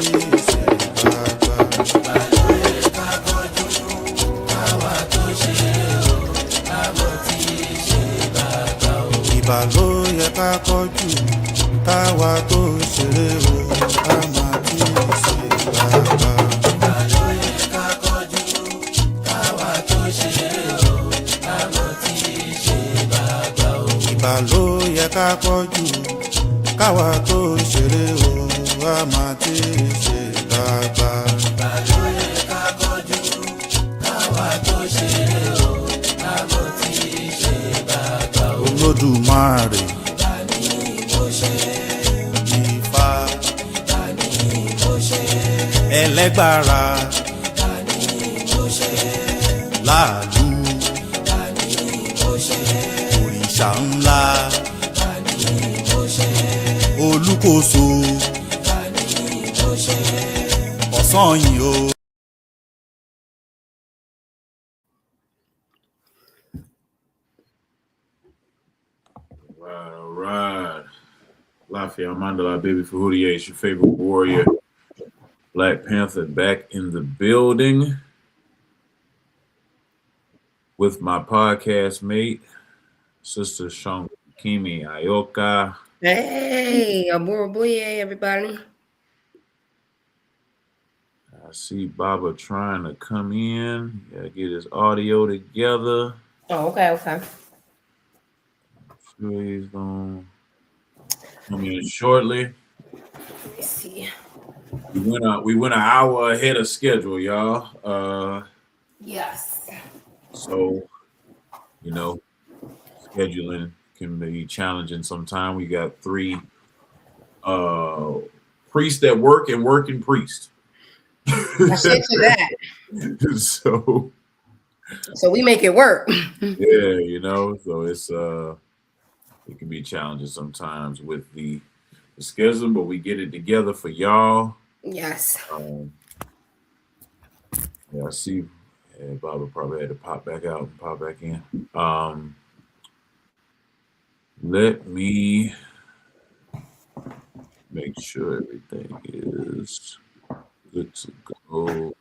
ṣe bàbá. Ìbà ló yẹ ká kọjú káwa tó ṣeré o, ká máa kí ṣe bàbá. Ìbà ló yẹ ká kọjú káwa tó ṣeré o, ká máa kí ṣe bàbá. Olódùmarè Ifá ẹlẹ́gbára láàlú òrìṣà ńlá olúkòso ọ̀sán yìí o. All right. Lafayette Mandela, baby Fahudier, it's your favorite warrior. Black Panther back in the building with my podcast mate, Sister Shankimi Ayoka. Hey, Aburabuye, everybody. I see Baba trying to come in. Gotta get his audio together. Oh, okay. Sure he's gonna come in shortly. Let me see. We went an hour ahead of schedule, y'all. Yes. So, scheduling can be challenging sometimes. We got 3 priests that work and working priests. I said to that. So we make it work. Yeah, so it's it can be challenging sometimes with the schedule, but we get it together for y'all. Yes. Yeah, I see. Baba probably had to pop back out and pop back in. Let me make sure everything is good to go.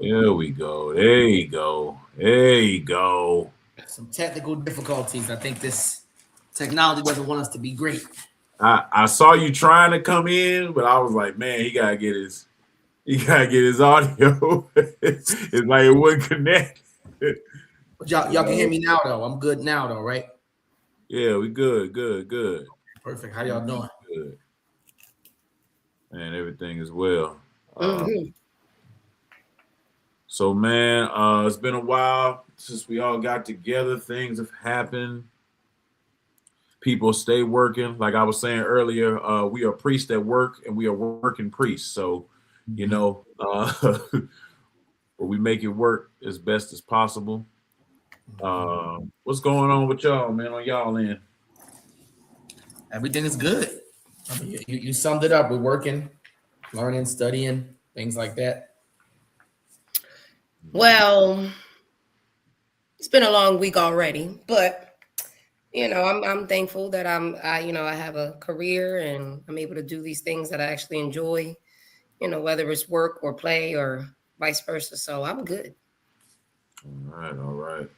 There we go. There you go. Some technical difficulties. I think this technology doesn't want us to be great. I saw you trying to come in, but I was like, man, he gotta get his audio. It's like it wouldn't connect. But y'all can hear me now though. I'm good now though, right? Yeah, we good. Perfect. How y'all doing? Good. And everything is well. So man, it's been a while since we all got together. Things have happened. People stay working. Like I was saying earlier, we are priests at work and we are working priests. So, we make it work as best as possible. What's going on with y'all, man, on y'all end? Everything is good. I mean, you summed it up. We're working, learning, studying, things like that. Well, it's been a long week already, but I'm thankful that I have a career and I'm able to do these things that I actually enjoy, whether it's work or play or vice versa. So I'm good. All right.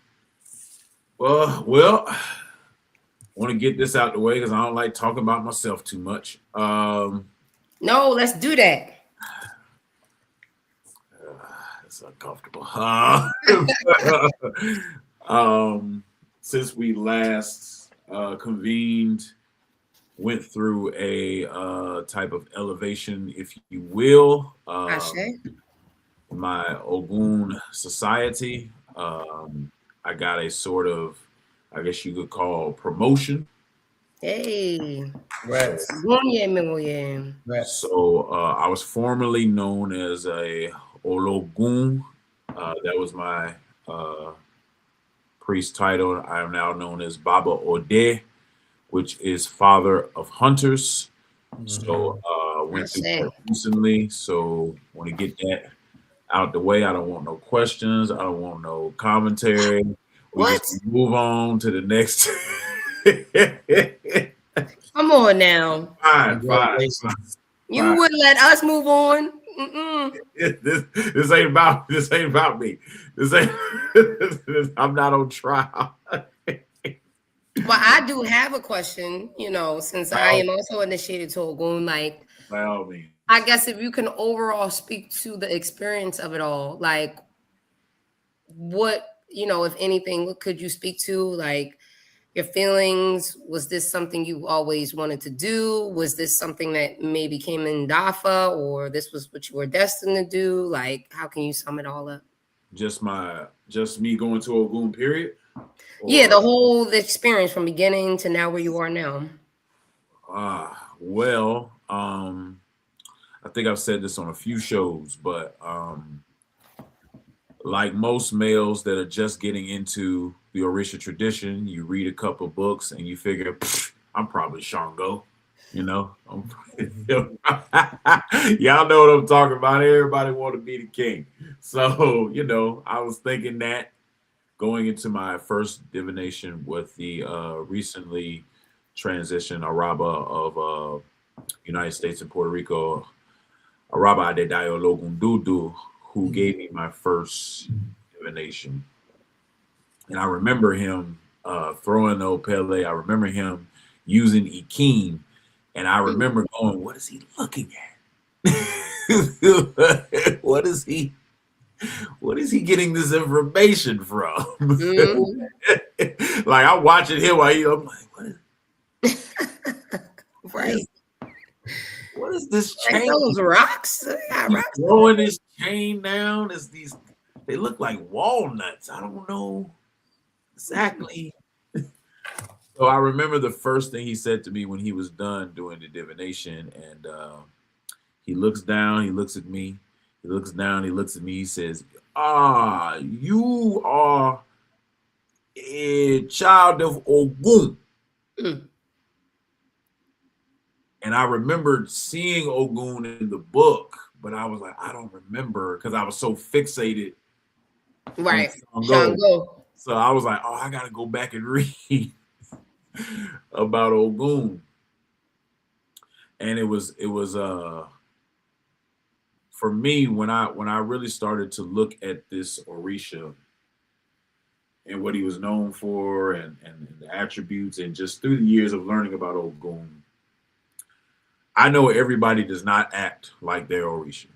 Well, I want to get this out the way because I don't like talking about myself too much. No, let's do that. It's uncomfortable. Since we last convened, went through a type of elevation, if you will, my Ògún society. I got a sort of, I guess you could call, promotion. Hey. Right. So I was formerly known as a Ológun. That was my priest title. I am now known as Baba Ode, which is father of hunters. So went through that recently. So want to get that out the way. I don't want no questions. I don't want no commentary. We just move on to the next. Come on now. Fine. You wouldn't let us move on. This ain't about me. This ain't. I'm not on trial. Well, I do have a question, since I am also initiated to Ògún, like, by all means. I guess if you can overall speak to the experience of it all, like what, if anything, what could you speak to? Like your feelings? Was this something you always wanted to do? Was this something that maybe came in DAFA, or this was what you were destined to do? Like, how can you sum it all up? Just me going to Ògún, period? Yeah, the experience from beginning to now where you are now. Well, I think I've said this on a few shows, but like most males that are just getting into the Orisha tradition, you read a couple books and you figure, I'm probably Shango, Y'all know what I'm talking about. Everybody want to be the king. So, I was thinking that going into my first divination with the recently transitioned Araba of United States and Puerto Rico, Araba Adedayo Logundudu, who gave me my first divination. And I remember him throwing the Opele. I remember him using Ikim. And I remember going, what is he looking at? What is he getting this information from? Mm-hmm. Like I'm watching him while I'm like, what is right? What is this chain? Like those rocks? Rocks throwing his chain down. They look like walnuts. I don't know exactly. So I remember the first thing he said to me when he was done doing the divination, and he looks down, he looks at me, he looks down, he looks at me, he says, you are a child of Ògún. And I remembered seeing Ògún in the book, but I was like, I don't remember because I was so fixated. Right. Shango. So I was like, I got to go back and read about Ògún. And it was for me when I really started to look at this Orisha and what he was known for and the attributes, and just through the years of learning about Ògún, I know everybody does not act like their Orisha.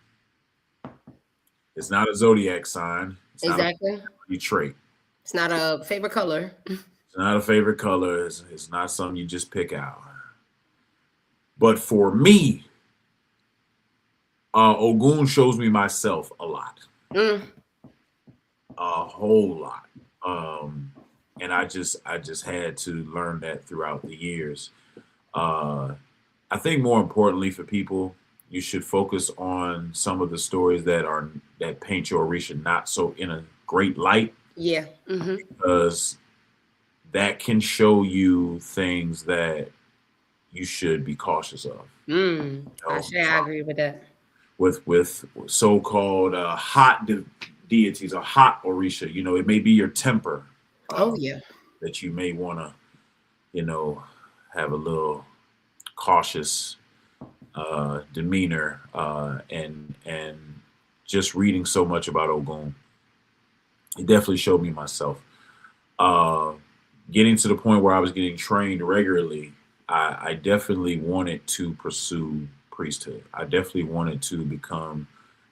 It's not a zodiac sign. It's exactly. Not a trait. It's not a favorite color. It's not a favorite color. It's not something you just pick out. But for me, Ògún shows me myself a lot. A whole lot. And I just had to learn that throughout the years. I think more importantly for people, you should focus on some of the stories that paint your Orisha not so in a great light. Yeah. Because that can show you things that you should be cautious of. I agree with that. With so-called hot deities or hot Orisha, it may be your temper. That you may want to, have a little cautious demeanor, and just reading so much about Ògún, it definitely showed me myself. Getting to the point where I was getting trained regularly, I definitely wanted to pursue priesthood. I definitely wanted to become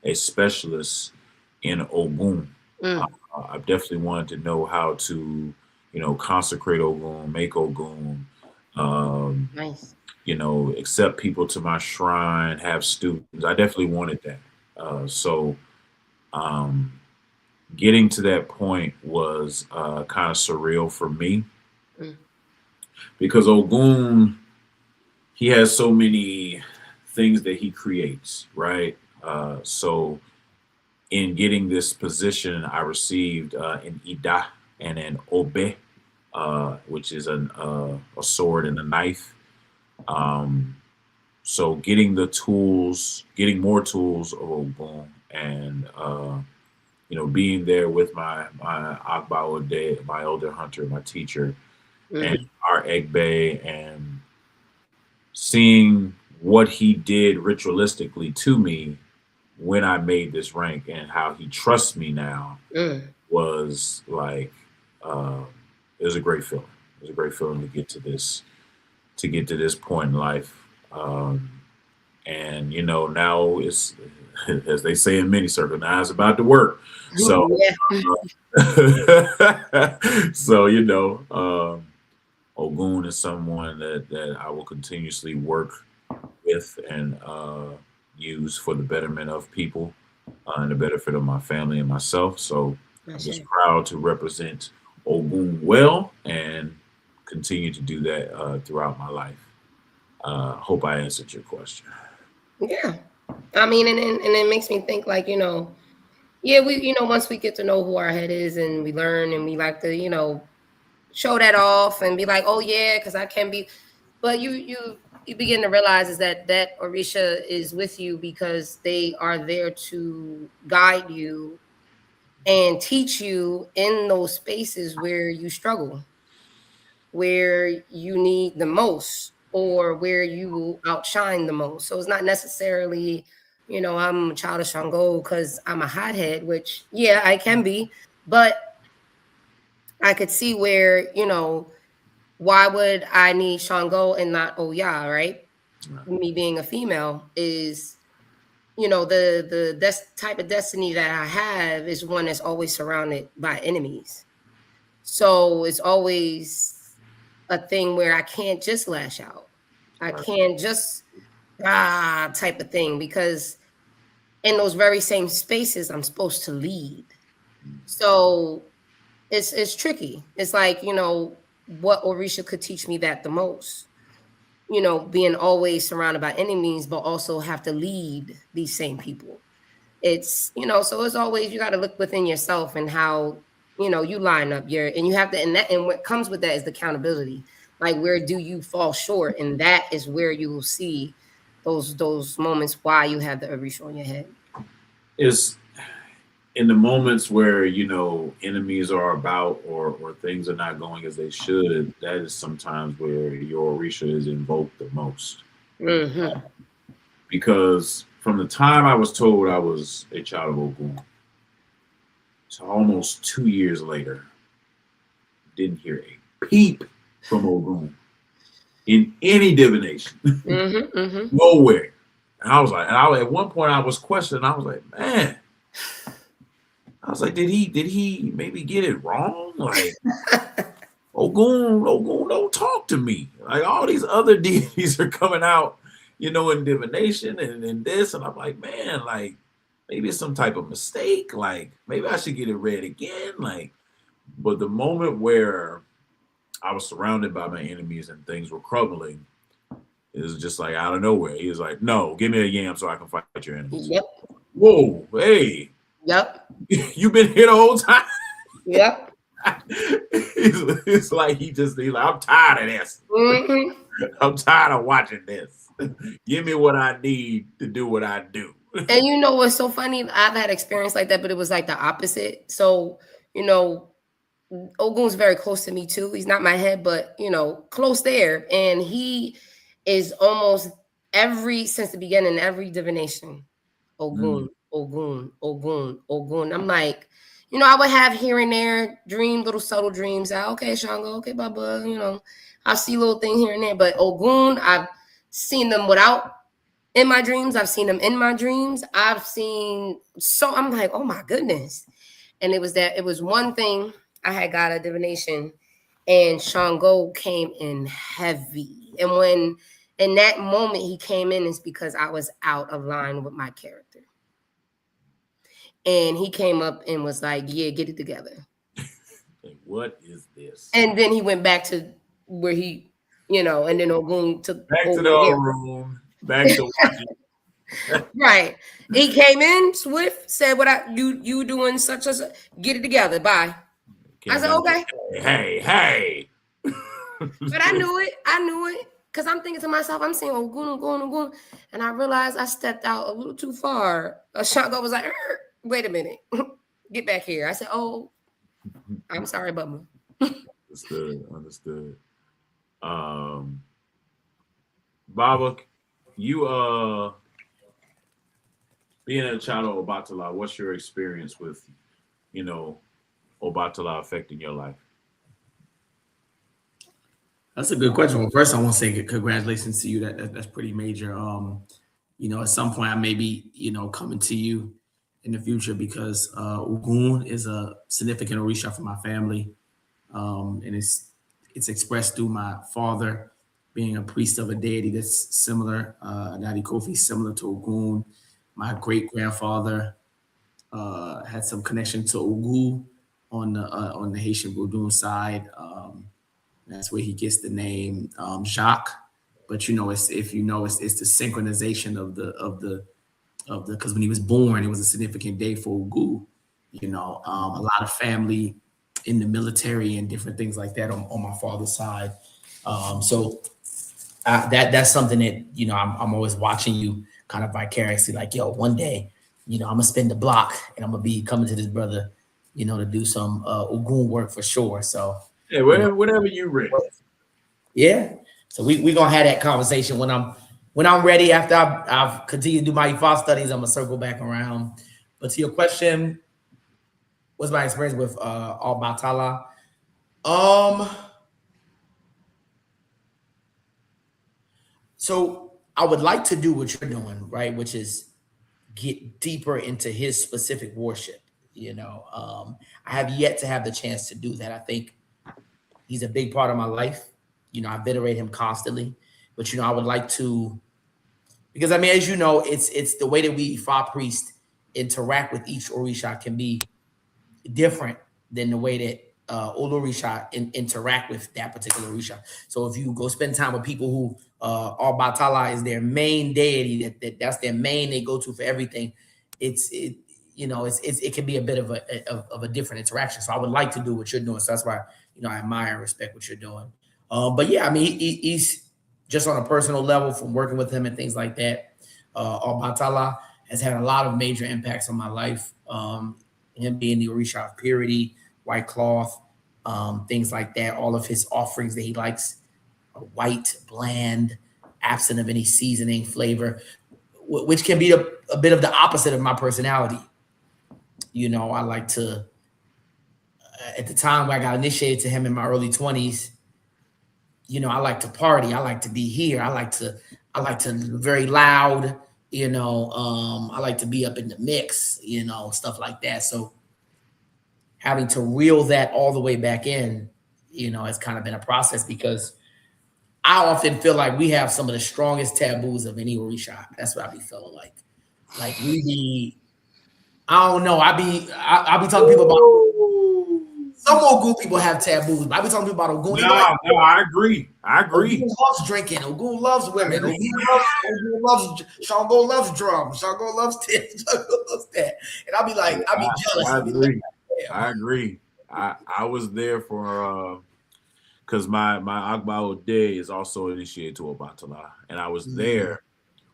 a specialist in Ògún. I definitely wanted to know how to, consecrate Ògún, make Ògún, nice. Accept people to my shrine, have students. I definitely wanted that. So getting to that point was kind of surreal for me, because Ògún, he has so many things that he creates, right? So in getting this position, I received an Ida and an Obe, which is a sword and a knife. So getting more tools of Ògún, and being there with my Agba Ode, my elder hunter, my teacher, and our Egbe, and seeing what he did ritualistically to me when I made this rank and how he trusts me now was like, it was a great feeling. It was a great feeling to get to this point in life. And you know, now it's, as they say in many circles, now it's about to work. So, so you know, Ògún is someone that I will continuously work with and use for the betterment of people and the benefit of my family and myself. So I'm just proud to represent Ògún well and continue to do that throughout my life. Hope I answered your question. Yeah, I mean, and it makes me think, like, you know, yeah, we, you know, once we get to know who our head is and we learn and we like to, you know, show that off and be like, oh yeah, because I can be, but you begin to realize is that Orisha is with you because they are there to guide you and teach you in those spaces where you struggle, where you need the most, or where you will outshine the most. So it's not necessarily, you know, I'm a child of Shango because I'm a hothead, which, yeah, I can be, but I could see where, you know, why would I need Shango and not Oya, right? Me being a female is, you know, the type of destiny that I have is one that's always surrounded by enemies. So it's always a thing where I can't just lash out. I can't just type of thing, because in those very same spaces I'm supposed to lead. So it's tricky. It's like, you know, what Orisha could teach me that the most, you know, being always surrounded by enemies, but also have to lead these same people. It's, you know, so it's always, you got to look within yourself and how, you know, you line up your, and you have to, and what comes with that is the accountability. Like, where do you fall short? And that is where you will see those moments why you have the Orisha on your head. Is in the moments where, you know, enemies are about or things are not going as they should, that is sometimes where your Orisha is invoked the most. Because from the time I was told I was a child of Ògún to almost 2 years later, didn't hear a peep from Ògún in any divination. Nowhere. And I was like, at one point I was questioning, I was like, man, I was like, did he maybe get it wrong? Like, Ògún don't talk to me. Like, all these other deities are coming out, you know, in divination and this. And I'm like, man, like, maybe it's some type of mistake. Like, maybe I should get it read again. Like, but the moment where I was surrounded by my enemies and things were crumbling, it was just like out of nowhere. He was like, no, give me a yam so I can fight your enemies. Yep. Whoa, hey. Yep. You've been here the whole time? Yep. It's like he's like, I'm tired of this. I'm tired of watching this. Give me what I need to do what I do. And you know what's so funny? I've had experience like that, but it was like the opposite. So, you know, Ògún's very close to me too. He's not my head, but, you know, close there. And he is almost since the beginning, every divination, Ògún, Ògún, Ògún, Ògún. I'm like, you know, I would have here and there little subtle dreams. Okay, Shango, okay, Baba, you know, I'll see little thing here and there. But Ògún, I've seen them without in my dreams. I've seen them in my dreams. I'm like, oh my goodness. And it was one thing. I had got a divination and Shango came in heavy. And when in that moment he came in, it's because I was out of line with my character. And he came up and was like, yeah, get it together. What is this? And then he went back to where he, you know, and then Ògún took back to the other room, back to watching. Right. He came in swift, said, what you doing such as get it together. Bye. I said, okay. Hey. But I knew it. Because I'm thinking to myself, I'm saying, Ògún. And I realized I stepped out a little too far. Shango was like, wait a minute. Get back here. I said, oh, I'm sorry, Bubba. Understood. Baba, you being a child of Obatala, what's your experience with, Obatala affecting your life? That's a good question. Well, first I want to say congratulations to you. That's pretty major. At some point I may be, coming to you in the future because Ògún is a significant Orisha for my family. And it's expressed through my father being a priest of a deity that's similar, Nadi Kofi, similar to Ògún. My great-grandfather had some connection to Ògún on the Haitian Vodun side. That's where he gets the name Jacques. But it's the synchronization of the because when he was born, it was a significant day for Ògún. A lot of family in the military and different things like that on my father's side. So that's something that I'm always watching you kind of vicariously, like, yo, one day, I'm gonna spin the block and I'm gonna be coming to this brother, to do some Ògún work for sure. So yeah, whatever you ready. Yeah. So we gonna have that conversation when I'm ready. After I've continued to do my Ifa studies, I'm gonna circle back around. But to your question, what's my experience with Obatala? So I would like to do what you're doing, right? Which is get deeper into his specific worship. I have yet to have the chance to do that. I think he's a big part of my life. I venerate him constantly, but I would like to, because as you know, it's the way that we Ifa priests interact with each Orisha can be different than the way that Olorisha interact with that particular Orisha. So if you go spend time with people who Obatala is their main deity, that's their main they go to for everything, it can be a bit of a different interaction. So I would like to do what you're doing. So that's why I admire and respect what you're doing. But yeah, he's just on a personal level from working with him and things like that. Obatala has had a lot of major impacts on my life. Him being the Orisha of purity, white cloth, things like that. All of his offerings that he likes are white, bland, absent of any seasoning, flavor, which can be a bit of the opposite of my personality. I like to, at the time where I got initiated to him in my early 20s, I like to party. I like to be here. I like to very loud, I like to be up in the mix, stuff like that. So having to reel that all the way back in, has kind of been a process because I often feel like we have some of the strongest taboos of any Orisha. That's what I be feeling like. Like we be, I don't know. I be talking to people about some Ògún people have taboos. But I be talking to people about Ògún. No, I agree. Ògún loves drinking. Ògún loves women. Ògún loves Shango loves drums. Shango loves this. Shango loves that. And I'll be like, I'll be jealous. I agree. I was there for because my Agba Ode is also initiated to Obatala, and I was there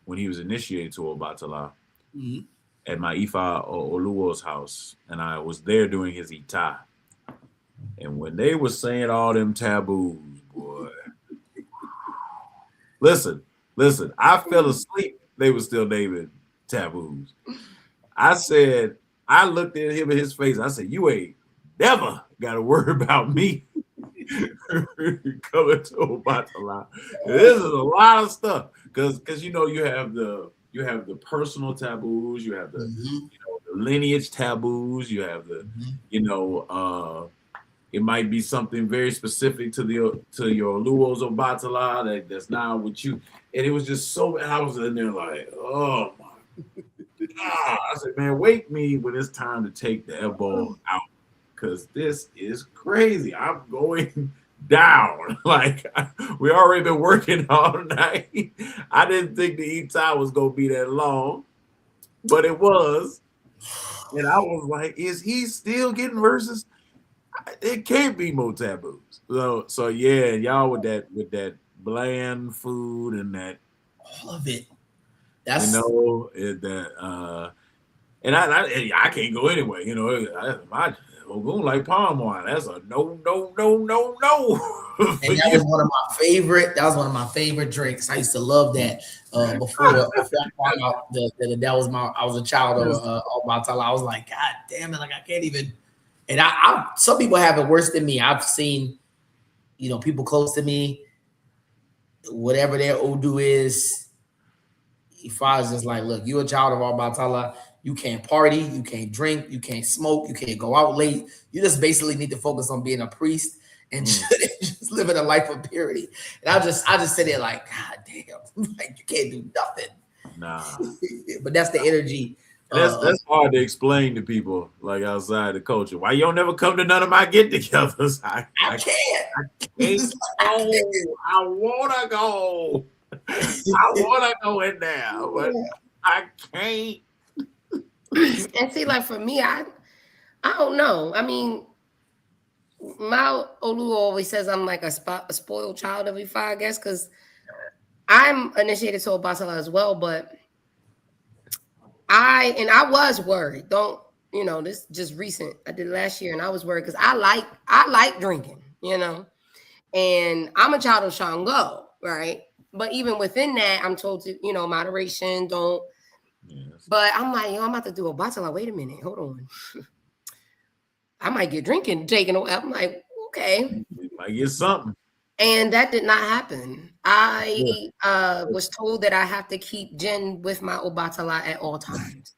when he was initiated to Obatala at my Ifa Oluwo's house, and I was there doing his Ita. And when they were saying all them taboos, boy, listen, I fell asleep. They were still naming taboos. I looked at him in his face. I said, you ain't never got to worry about me coming to Obatala. This is a lot of stuff because you have the personal taboos, you have the the lineage taboos, you have the it might be something very specific to your Luos Obatala that's not with you, and it was just so. I was in there like, oh my God! I said, man, wake me when it's time to take the elbow out, because this is crazy. I'm going down. Like we already been working all night. I didn't think the Ita was gonna be that long, but it was, and I was like, is he still getting verses? It can't be more taboos. So yeah, y'all with that bland food and that all of it. That's And I can't go anyway. You know, my Ògún like palm wine. That's a no. And that was one of my favorite. That was one of my favorite drinks. I used to love that. Before I found out that was I was a child of Obatala. I was like, God damn it! Like I can't even. And I some people have it worse than me. I've seen, you know, people close to me, whatever their Odu is. If I was just like, look, you're a child of Obatala. You can't party, you can't drink, you can't smoke, you can't go out late. You just basically need to focus on being a priest and just living a life of purity. And I just sit there like, God damn, like you can't do nothing. Nah. But that's the energy. That's hard to explain to people like outside the culture. Why you don't never come to none of my get-togethers? I can't. I wanna go. I wanna go in there, but I can't. And see, like for me, I don't know. I mean, my Olu always says I'm like a spoiled child of Ifa, I guess, because I'm initiated to Obatala as well, but I was worried. Don't, you know, this just recent. I did last year and I was worried because I like drinking, you know, and I'm a child of Shango, right? But even within that, I'm told to, you know, moderation, don't. Yes. But I'm like, yo, I'm about to do Obatala. Wait a minute, hold on. I might get drinking taken away. I'm like, okay. You might get something. And that did not happen. I was told that I have to keep gin with my Obatala at all times.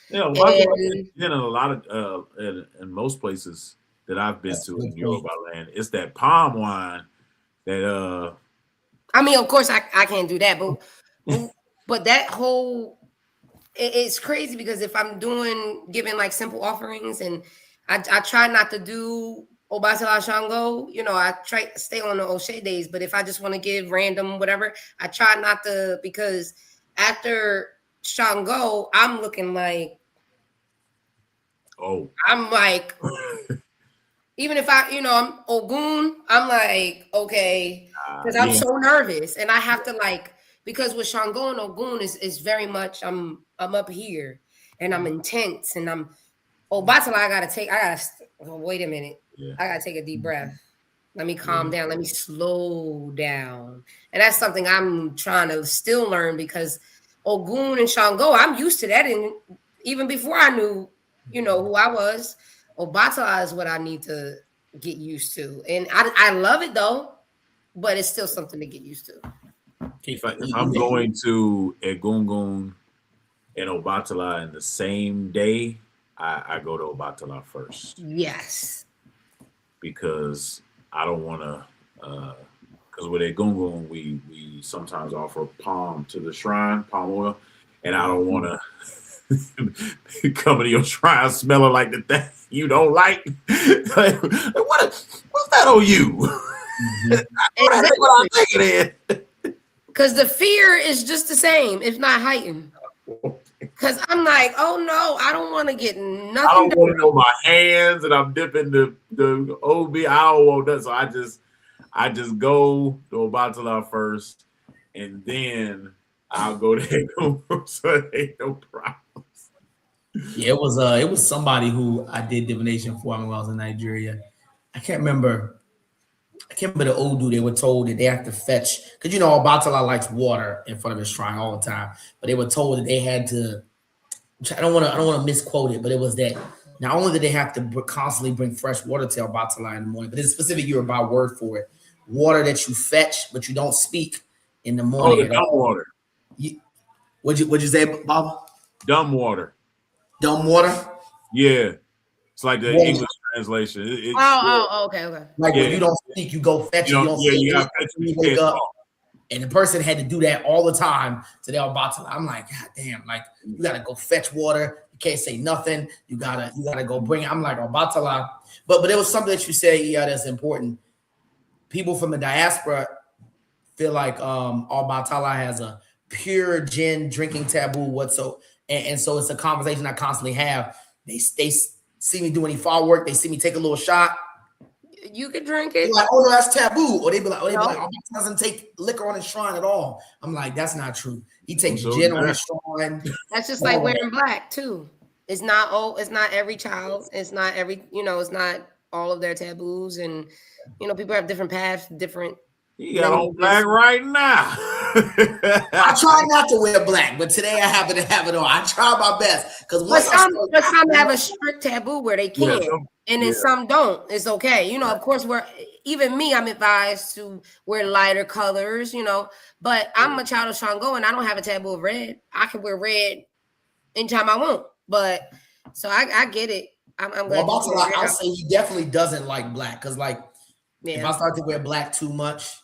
Yeah, in a lot of in most places that I've been to in Yoruba land, it's that palm wine that I mean, of course I can't do that, but that whole it's crazy because if I'm giving like simple offerings and I try not to do Obatala Shango, you know, I try to stay on the O'Shea days, but if I just want to give random whatever, I try not to, because after Shango, I'm looking like, I'm like, even if I'm Ògún, I'm like, okay, because I'm so nervous and I have to like, because with Shango and Ògún is very much, I'm up here and I'm intense and I'm Obatala, wait a minute. Yeah. I gotta take a deep breath. Let me calm down. Let me slow down. And that's something I'm trying to still learn, because Ògún and Shango, I'm used to that. And even before I knew, you know, who I was, Obatala is what I need to get used to. And I love it though, but it's still something to get used to. If I'm going to Egungun and Obatala in the same day, I go to Obatala first. Yes. Because I don't want to, because with Egungun, we sometimes offer palm to the shrine, palm oil, and I don't want to come to your shrine smelling like the thing you don't like. What's that on you? Exactly. What I'm thinking is. Because the fear is just the same, if not heightened. Because I'm like, oh no, I don't want to get nothing. I don't want to know my hands and I'm dipping the OB. I don't want that. So I just go to Obatala first, and then I'll go to so there ain't no problems. Yeah, it was somebody who I did divination for when I was in Nigeria. I can't remember the Odu. They were told that they have to fetch, because you know Obatala likes water in front of his shrine all the time. But they were told that they had to. I don't want to misquote it, but it was that not only did they have to constantly bring fresh water to Obatala in the morning, but it's a specific Yoruba word for it: water that you fetch but you don't speak in the morning. Oh, the dumb water. What'd you say, Bob? Dumb water. Dumb water. Yeah. It's like the English translation. Okay. Like when you don't speak, you go fetch it. You don't speak, you wake up. And the person had to do that all the time to their Obatala. I'm like, God damn, like you gotta go fetch water. You can't say nothing. You gotta go bring it. I'm like, Obatala. But there was something that you said, that's important. People from the diaspora feel like Obatala has a pure gin drinking taboo and so it's a conversation I constantly have. They see me doing Ifa work. They see me take a little shot. You can drink it. Like, oh no, that's taboo. Or they be like, oh, No. he doesn't take liquor on his shrine at all. I'm like, that's not true. He takes So gin on his shrine. That's just like wearing black too. It's not it's not every child. It's not every, it's not all of their taboos. And people have different paths, different. You got on black right now. I try not to wear black, but today I happen to have it on. I try my best because some have a strict taboo where they can't, and then some don't. It's okay, of course. Even me, I'm advised to wear lighter colors, But I'm a child of Shango, and I don't have a taboo of red. I can wear red anytime I want. But so I get it. I'm glad. I'll say he definitely doesn't like black because, if I start to wear black too much,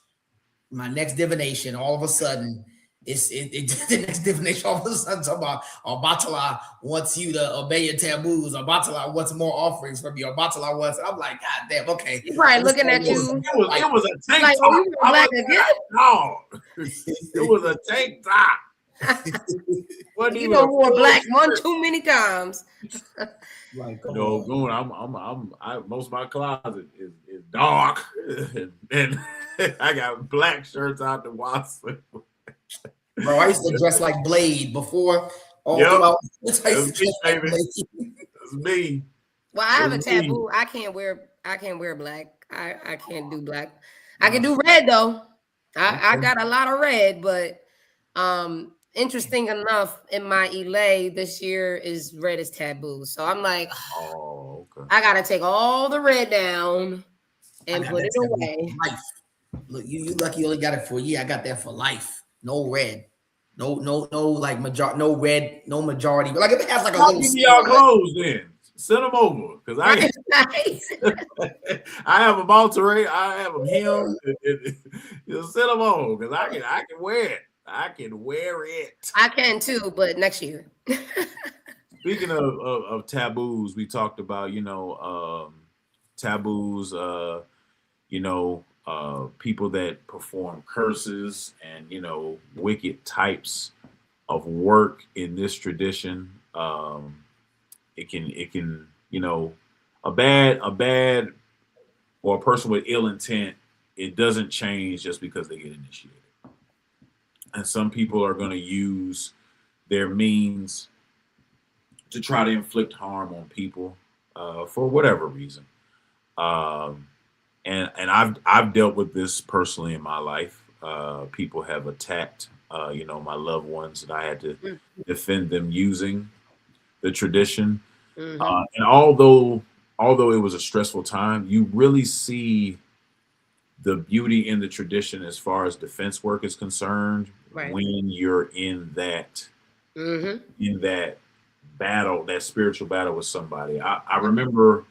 my next divination, all of a sudden, the next divination all of a sudden talking about Obatala wants you to obey your taboos. Obatala wants more offerings from you. Obatala wants. I'm like, God damn, okay. He's probably looking at you. It was a tank top. Black again? No, it was a tank top. You wore black one too many times. Most of my closet is dark, and I got black shirts out the wash. Bro, I used to dress like Blade before. That's me. Well, I have a taboo. I can't wear black. I can't do black. I can do red though. I got a lot of red, but interesting enough, in my Elay this year is red is taboo. So I'm like, I gotta take all the red down and put it away. Life. Look, you lucky you only got it for a year. I got that for life. No red. No, no red, no majority. But if it has like a little. Give me y'all clothes then. Send them over because I have them Monterey. I have them him. Send them over because I can wear it. I can wear it. I can too, but next year. Speaking of taboos, we talked about taboos. People that perform curses and wicked types of work in this tradition. It can a bad or a person with ill intent. It doesn't change just because they get initiated. And some people are going to use their means to try to inflict harm on people for whatever reason. And I've dealt with this personally in my life. People have attacked, my loved ones, and I had to defend them using the tradition. Mm-hmm. And although it was a stressful time, you really see the beauty in the tradition as far as defense work is concerned. Right. When you're in that battle, that spiritual battle with somebody. I remember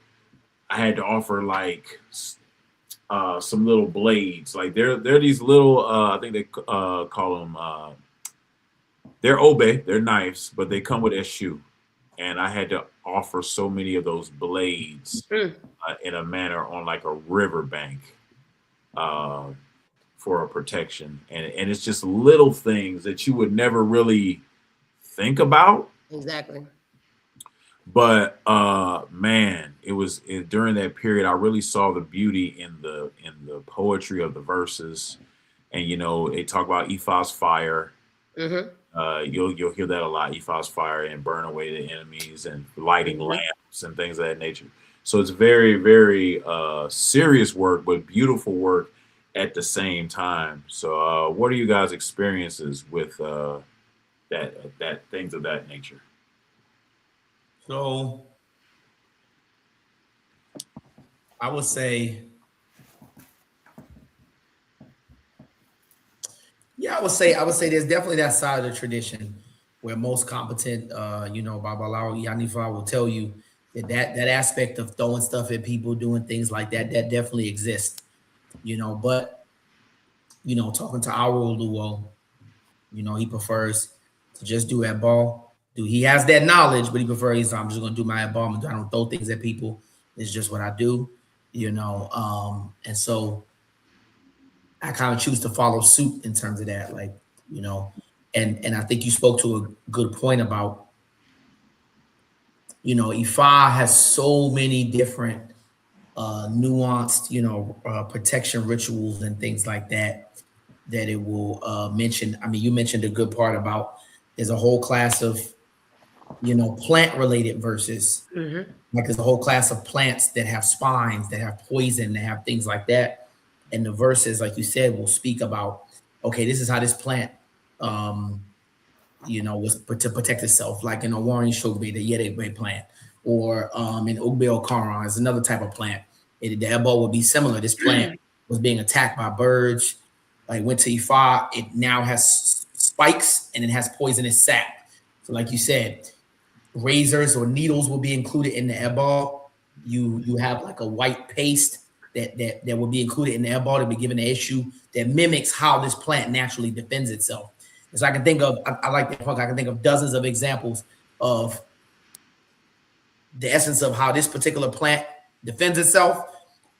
I had to offer some little blades. Like they're these little I think they call them they're obe, they're knives, but they come with eschw. And I had to offer so many of those blades in a manner on like a riverbank for a protection. And it's just little things that you would never really think about. Exactly. But man, during that period, I really saw the beauty in the poetry of the verses. And they talk about Ephah's fire. Mm-hmm. You'll hear that a lot. Ephah's fire and burn away the enemies and lighting lamps and things of that nature. So it's very, very serious work, but beautiful work at the same time. So what are you guys' experiences with that things of that nature? So I would say, I would say there's definitely that side of the tradition where most competent, Babalawo Yanifa will tell you that aspect of throwing stuff at people, doing things like that definitely exists, but, talking to our Luo, he prefers to just do at ball. He has that knowledge, but he prefers, I'm just going to do my ball. I don't throw things at people. It's just what I do, and so I kind of choose to follow suit in terms of that, and I think you spoke to a good point about, Ifa has so many different nuanced, protection rituals and things like that, that it will mention. I mean, you mentioned a good part about there's a whole class of, plant related verses. Like there's a whole class of plants that have spines, that have poison, that have things like that. And the verses, like you said, will speak about, okay, this is how this plant, was to protect itself, like in a Warren Shogbe, the Yedebe plant, or in Ogbe Okaran is another type of plant. The Ebo would be similar. This plant was being attacked by birds. Like went to Ifa, it now has spikes and it has poisonous sap. So like you said, razors or needles will be included in the airball. You have like a white paste that will be included in the airball to be given an issue that mimics how this plant naturally defends itself. So I can think of, I like that point. I can think of dozens of examples of the essence of how this particular plant defends itself.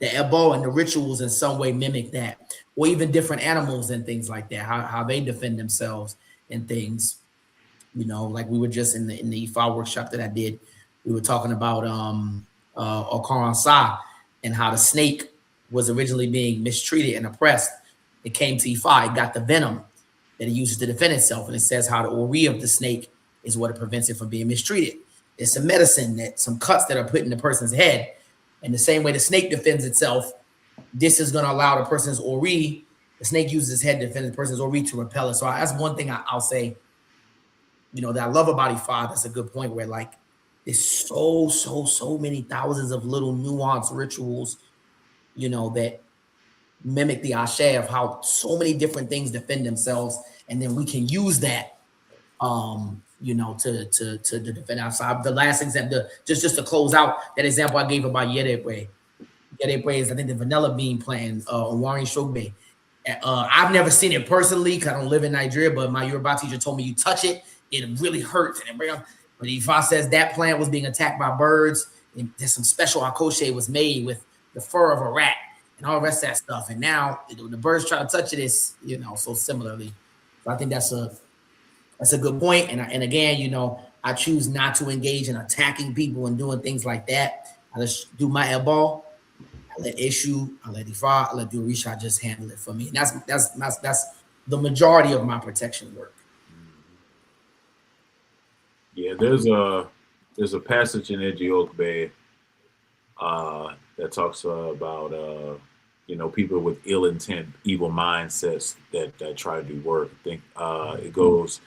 The airball and the rituals in some way mimic that, or even different animals and things like that, how they defend themselves and things. Like we were just in the Ifa workshop that I did, we were talking about Okaran Sa and how the snake was originally being mistreated and oppressed. It came to Ifa, it got the venom that it uses to defend itself, and it says how the ori of the snake is what it prevents it from being mistreated. There's some medicine, some cuts that are put in the person's head, and the same way the snake defends itself, this is going to allow the person's ori. The snake uses its head to defend the person's ori to repel it. So that's one thing I'll say. That I love about Ifa. That's a good point where like there's so many thousands of little nuanced rituals, that mimic the ashe of how so many different things defend themselves, and then we can use that, to defend ourselves. The last example, just to close out that example I gave about Yedebre. Yedebre is I think the vanilla bean plant on Warren Shogbe. I've never seen it personally because I don't live in Nigeria, but my Yoruba teacher told me you touch it, it really hurts. And but Ifa says that plant was being attacked by birds, and there's some special akoshe was made with the fur of a rat and all the rest of that stuff. And now the birds try to touch it, it's, so similarly. So I think that's a good point. And again, I choose not to engage in attacking people and doing things like that. I just do my airball. I let Ishu, I let Ifa, I let Durisha just handle it for me. And that's the majority of my protection work. Yeah, there's a passage in Ejiokbe that talks about people with ill intent, evil mindsets that try to do work. I think it goes,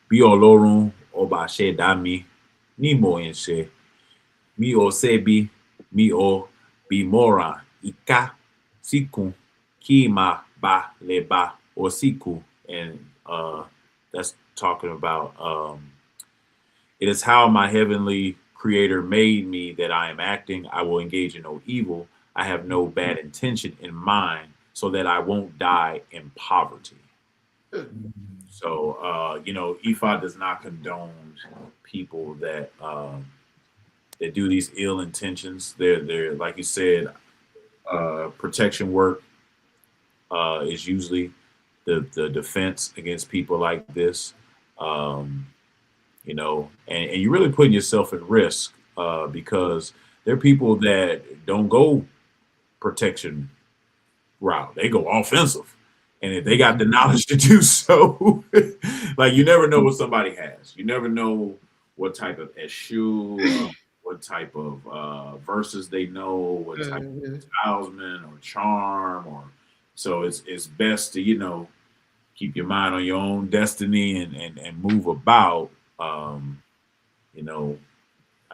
"Bi Olorun oba she dami, ni mo ense, mi o sebi, mi o bi mora ika sikun ki ma ba leba o siku," and that's talking about it is how my heavenly creator made me that I am acting. I will engage in no evil. I have no bad intention in mind, so that I won't die in poverty. So, Ifa does not condone people that do these ill intentions. They're like you said, protection work is usually the defense against people like this. And you're really putting yourself at risk because there are people that don't go protection route. They go offensive. And if they got the knowledge to do so, like you never know what somebody has. You never know what type of eshu, what type of verses they know, what type of talisman or charm, so it's best to keep your mind on your own destiny and move about.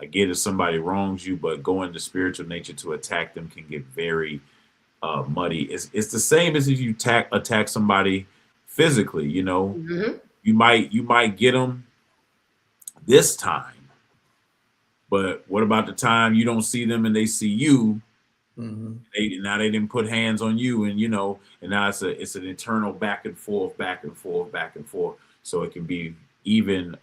I get if somebody wrongs you, but going to spiritual nature to attack them can get very muddy. It's the same as if you attack somebody physically. You might get them this time, but what about the time you don't see them and they see you? They didn't put hands on you, and now it's an internal back and forth. So it can be even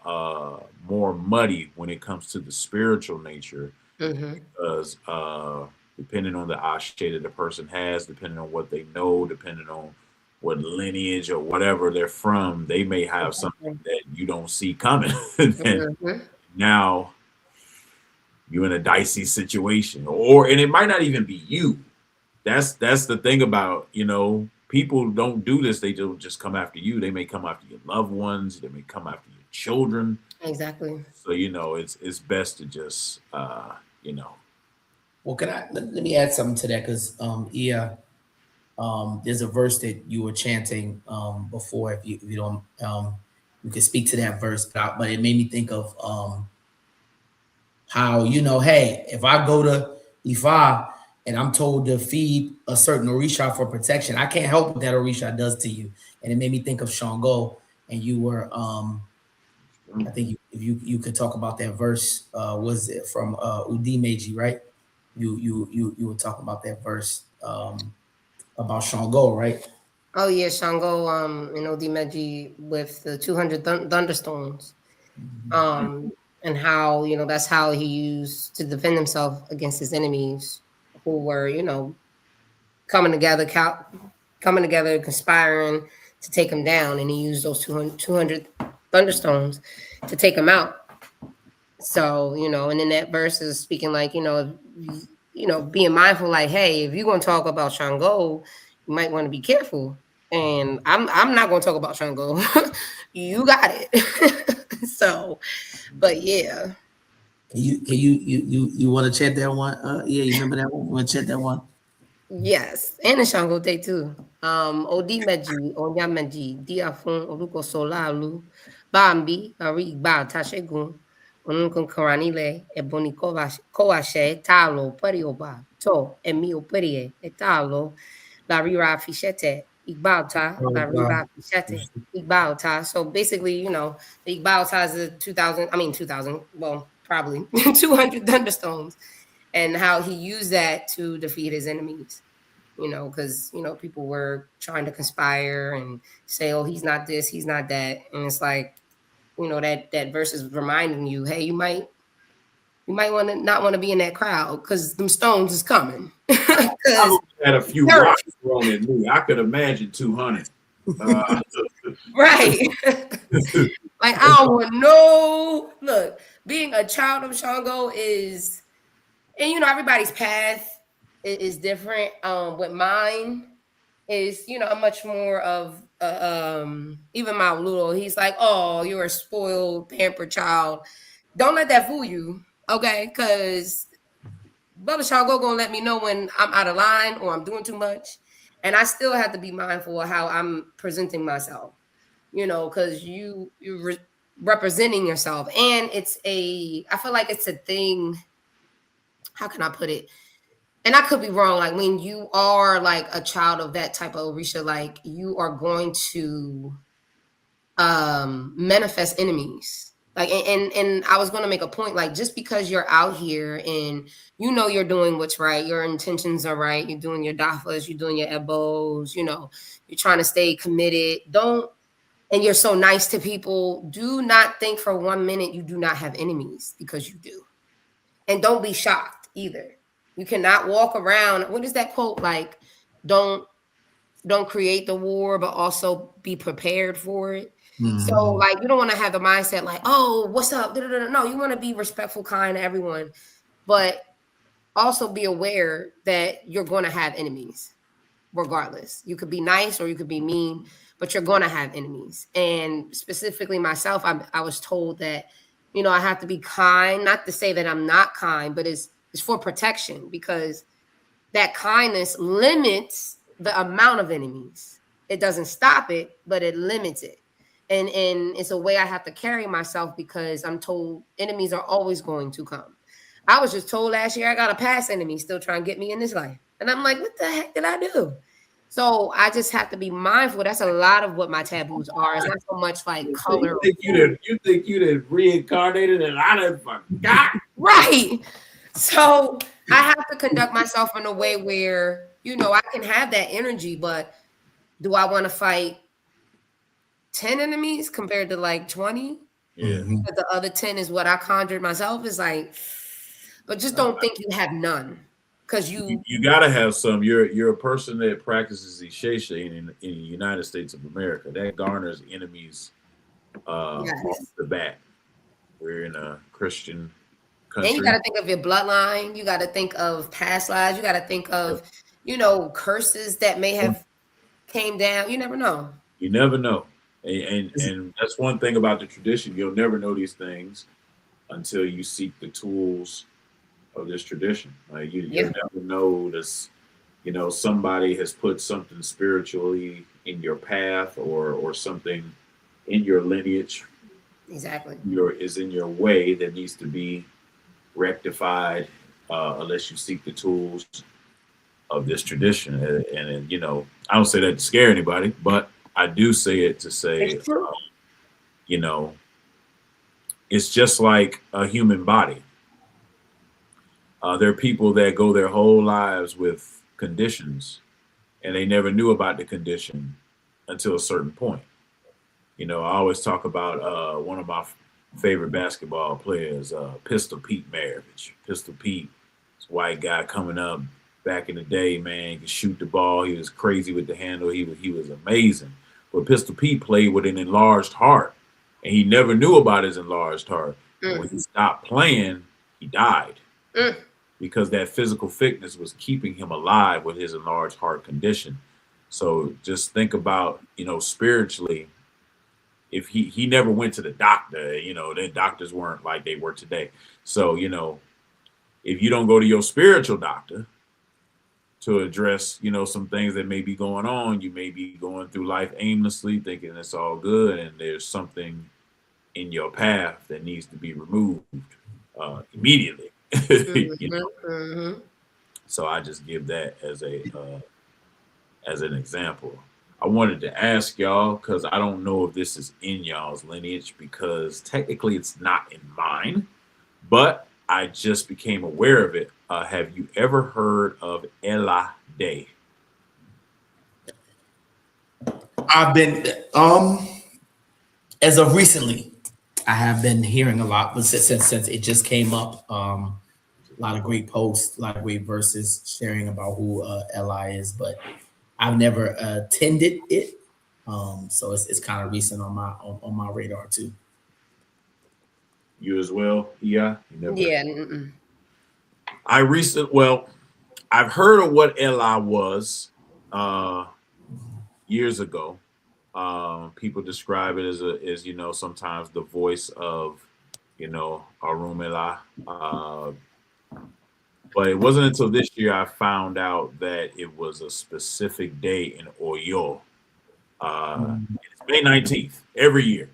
more muddy when it comes to the spiritual nature, because depending on the ashe that the person has, depending on what they know, depending on what lineage or whatever they're from, they may have something that you don't see coming. And now you in a dicey situation, and it might not even be you. That's the thing about, people don't do this. They don't just come after you. They may come after your loved ones. They may come after your children. Exactly. So, it's best to just, Well, let me add something to that, because there's a verse that you were chanting before. If you don't, you can speak to that verse, but it made me think of how, hey, if I go to Ifa and I'm told to feed a certain Orisha for protection, I can't help what that Orisha does to you. And it made me think of Shango, and you were, I think if you could talk about that verse, was it from Udimeji, right? You were talking about that verse about Shango, right? Oh yeah, Shango, Odimeji with the 200 thunderstorms, and how that's how he used to defend himself against his enemies, who were coming together, conspiring to take him down, and he used those 200 thunderstorms to take him out. So and then that verse is speaking like being mindful, like, hey, if you're gonna talk about Shango, you might want to be careful. And I'm not gonna talk about Shango. You got it. So, but yeah. You want to chant that one? Yeah, you remember that one? You want to chant that one? Yes, and the Shango Day too. Odimeji, Onyameji, Diafun, Oluko Solalu, Bambi, Ari Ba Tashegun, Onukun Karanile, Eboni Koashe, Talo, Perioba, To, Emio Perie, Etalo, La Rira Fichete, Igbauta, La Rira Fichete, Igbauta. So basically, the Igbauta is the 2000, well, probably 200 thunderstorms, and how he used that to defeat his enemies. Because people were trying to conspire and say, oh, he's not this, he's not that. And it's like, that verse is reminding you, hey, you might want to not want to be in that crowd, because them stones is coming. I had a few rocks thrown at me. I could imagine 200. Right. Like, I don't want no. Look, being a child of Shango is, and everybody's path is different. But mine is, I'm much more of even my Ludo. He's like, oh, you're a spoiled, pampered child. Don't let that fool you, okay? Because Brother Shango gonna let me know when I'm out of line or I'm doing too much, and I still have to be mindful of how I'm presenting myself. Because you're representing yourself, and I feel like it's a thing. How can I put it? And I could be wrong. Like, when you are like a child of that type of Orisha, like, you are going to manifest enemies. Like, and I was going to make a point, like, just because you're out here and you're doing what's right, your intentions are right, you're doing your dafas, you're doing your ebos, you're trying to stay committed. And you're so nice to people, do not think for 1 minute you do not have enemies, because you do. And don't be shocked either. You cannot walk around. What is that quote? Like, don't create the war, but also be prepared for it. Mm-hmm. So, like, you don't want to have the mindset like, oh, what's up? No, you want to be respectful, kind to everyone, but also be aware that you're going to have enemies regardless. You could be nice or you could be mean, but you're going to have enemies. And specifically myself, I was told that, I have to be kind, not to say that I'm not kind, but it's for protection, because that kindness limits the amount of enemies. It doesn't stop it, but it limits it. And it's a way I have to carry myself, because I'm told enemies are always going to come. I was just told last year I got a past enemy still trying to get me in this life. And I'm like, what the heck did I do? So I just have to be mindful. That's a lot of what my taboos are. It's not so much like color. You think you did reincarnated and I done forgot. Right. So I have to conduct myself in a way where, I can have that energy, but do I want to fight 10 enemies compared to like 20? Yeah. But the other 10 is what I conjured myself. Is like, but just don't think you have none. Because you gotta have some. You're a person that practices Isheshe in the United States of America. That garners enemies off the bat. We're in a Christian country. And you got to think of your bloodline. You got to think of past lives. You got to think of, curses that may have came down. You never know. You never know. And that's one thing about the tradition. You'll never know these things until you seek the tools of this tradition. Like you'll never know this, somebody has put something spiritually in your path or something in your lineage. Exactly. Is in your way that needs to be rectified unless you seek the tools of this tradition. And I don't say that to scare anybody, but I do say it to say, it's just like a human body. There are people that go their whole lives with conditions and they never knew about the condition until a certain point. I always talk about one of my favorite basketball players, Pistol Pete Maravich. Pistol Pete, this white guy coming up back in the day, man, he could shoot the ball. He was crazy with the handle. He was amazing. But Pistol Pete played with an enlarged heart, and he never knew about his enlarged heart. And when he stopped playing, he died because that physical fitness was keeping him alive with his enlarged heart condition. So just think about, spiritually, if he never went to the doctor, the doctors weren't like they were today. So, if you don't go to your spiritual doctor to address, some things that may be going on, you may be going through life aimlessly thinking it's all good. And there's something in your path that needs to be removed immediately. So I just give that as an example. I wanted to ask y'all, because I don't know if this is in y'all's lineage, because technically it's not in mine, but I just became aware of it. Have you ever heard of Ella Day? I've been, as of recently, I have been hearing a lot, but since it just came up, a lot of great posts, a lot of great verses sharing about who Ella is, but I've never attended it, so it's kind of recent on my radar too. You as well, yeah. Yeah. I've heard of what Ella was years ago. People describe it as sometimes the voice of Arumela. But it wasn't until this year I found out that it was a specific day in Oyo. It's May 19th every year.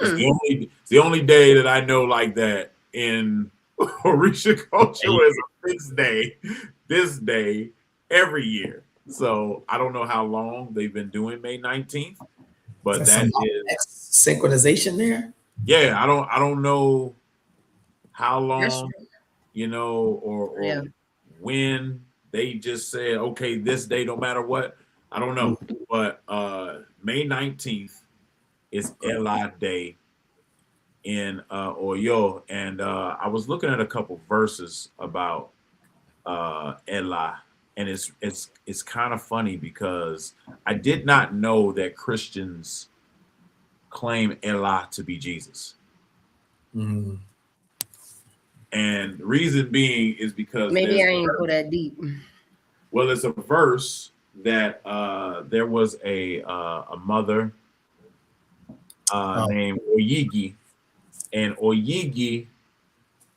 It's the only day that I know like that in Orisha culture is a fixed day. This day every year. So I don't know how long they've been doing May 19th, but that is synchronization there. Yeah, I don't know how long. Or when they just said, okay, this day, no matter what, I don't know. But May 19th is Ella Day in Oyo. And I was looking at a couple verses about Ella, and it's kind of funny because I did not know that Christians claim Ella to be Jesus. And the reason being is because maybe I ain't go that deep. Well, it's a verse that there was a mother named Oyigi, and Oyigi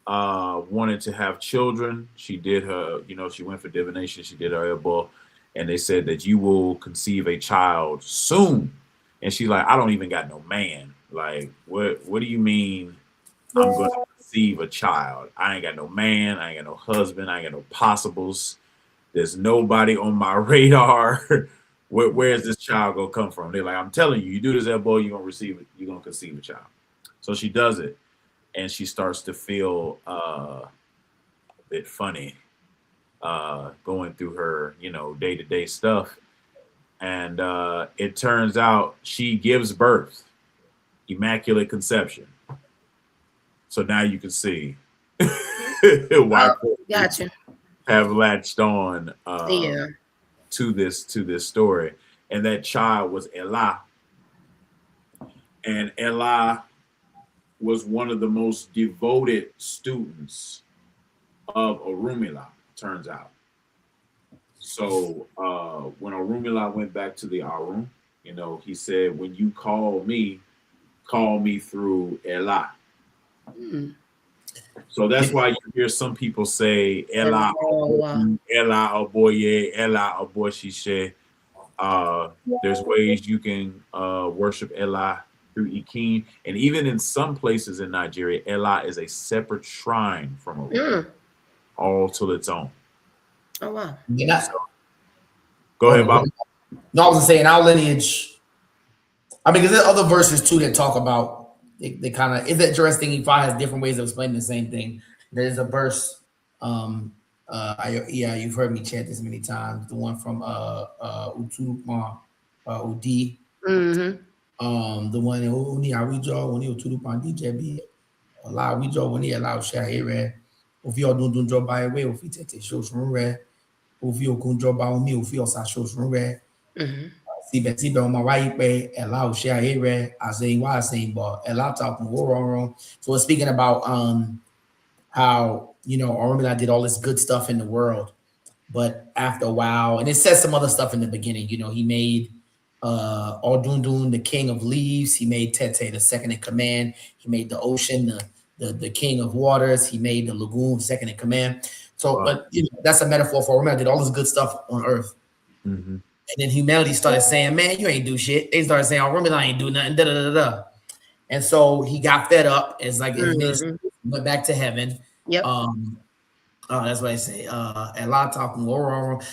wanted to have children. She did her, she went for divination. She did her elbow, and they said that you will conceive a child soon. And she's like, I don't even got no man. Like, what do you mean? I'm going to conceive a child. I ain't got no man. I ain't got no husband. I ain't got no possibles. There's nobody on my radar. Where's this child going to come from? They're like, I'm telling you, you do this elbow, you're going to receive it. You're going to conceive a child. So she does it. And she starts to feel a bit funny going through her, day-to-day stuff. And it turns out she gives birth, immaculate conception. So now you can see why gotcha. Have latched on to this story. And that child was Ella. And Ella was one of the most devoted students of Orunmila, turns out. So when Orunmila went back to the Arun, you know, he said, when you call me through Ella. So that's why you hear some people say Ella Oboye, Ella Oboshishe. There's ways you can worship Ella through Ikin. And even in some places in Nigeria, Ella is a separate shrine from Orunmila, all to its own. Oh, wow. Go ahead, Bob. No, I was gonna say in our lineage, I mean, because there's other verses too that talk about they kind of, it's interesting. He probably has different ways of explaining the same thing. There's a verse, you've heard me chant this many times. The one from Utuluma Udi. The one in Uni Awijo, Uni Utulupan DJB, Allah Awijo, Uni Allah Shahere, Ofi Odun Job by way, Ofi Tete shows Rure, Ofi Okun Job by me, Ofi Osa shows Rure. Síbẹ̀síbẹ̀ ọmọ wáyé pé ẹ̀là òṣè ayé rẹ̀ àṣeyìn but ẹ̀là talking wrong. So it's speaking about how, you know, Orunmila did all this good stuff in the world, but after a while, and it says some other stuff in the beginning, you know, he made Odundun the king of leaves, he made Tete the second in command, he made the ocean the king of waters, he made the lagoon second in command. So, but you know, that's a metaphor for Orunmila did all this good stuff on earth. And then humanity started saying, man, you ain't do shit. They started saying, Orunmila ain't do nothing, da-da-da-da. And so he got fed up. It's like it went back to heaven. Yep. That's what I say. A lot talking.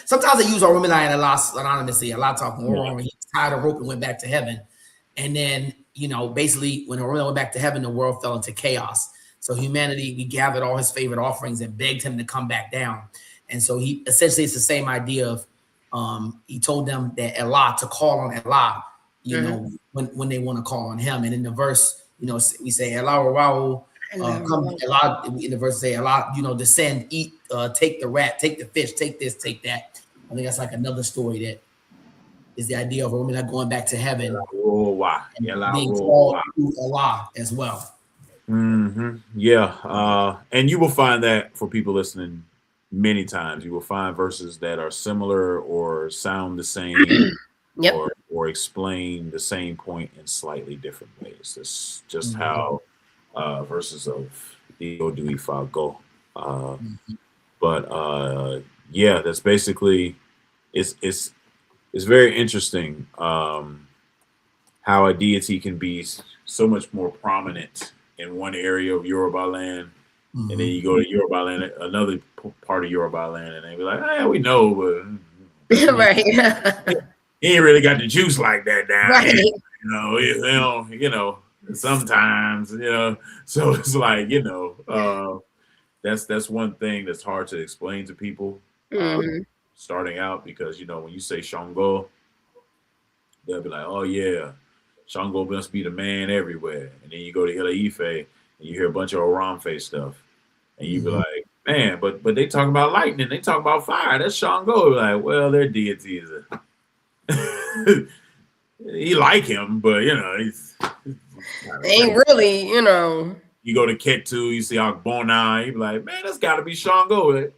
Sometimes they use Orunmila and a lot anonymously. A lot talking. He tied a rope and went back to heaven. And then, you know, basically when Orunmila went back to heaven, the world fell into chaos. So humanity, we gathered all his favorite offerings and begged him to come back down. And so he essentially, it's the same idea of, he told them that Allah, to call on Allah, you know, when they want to call on him. And in the verse, you know, we say Allah, come, Allah, in the verse say Allah, you know, descend, eat, take the rat, take the fish, take this, take that. I think that's like another story that is the idea of Orunmila going back to heaven. And being called to Allah as well. Yeah. And you will find that for people listening. Many times you will find verses that are similar or sound the same, or explain the same point in slightly different ways. That's just how verses of the Oduifa go. But yeah, that's basically it's very interesting how a deity can be so much more prominent in one area of Yoruba land. And then you go to Yoruba land, another part of Yoruba land, and they be like, "Hey, we know, but right, he ain't really got the juice like that down right. here." You know, sometimes, you know. So it's like, you know, that's one thing that's hard to explain to people starting out, because, you know, when you say Shango, they'll be like, "Oh yeah, Shango must be the man everywhere." And then you go to Ile-Ife and you hear a bunch of Oramfe stuff. And you be like, man, but they talk about lightning, they talk about fire. That's Shango. Like, well, their deities. He like him, but you know, he's ain't really, you know. You go to Ketu, you see Akbona, you be like, man, that's got to be Shango.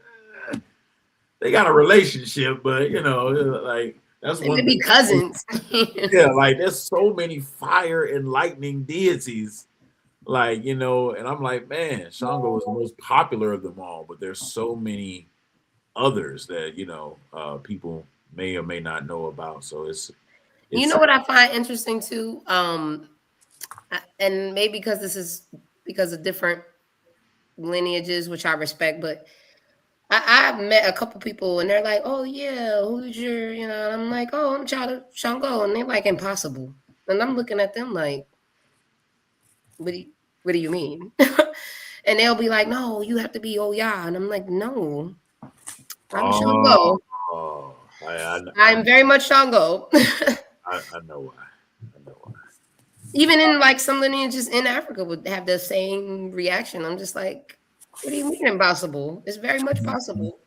They got a relationship, but you know, like that's they one. Maybe cousins. Yeah, like there's so many fire and lightning deities. Like, you know, and I'm like, man, Shango is the most popular of them all, but there's so many others that, you know, people may or may not know about. So it's you know what I find interesting too, and maybe because this is because of different lineages, which I respect, but I've met a couple people and they're like, "Oh yeah, who's your?" You know, and I'm like, "Oh, I'm child of Shango," and they're like, "Impossible," and I'm looking at them like, what do you mean? And they'll be like, "No, you have to be Oya," and I'm like, "No, I'm Shango. I'm very much Shango." I know why. Even in like some lineages in Africa would have the same reaction. I'm just like, what do you mean impossible? It's very much possible.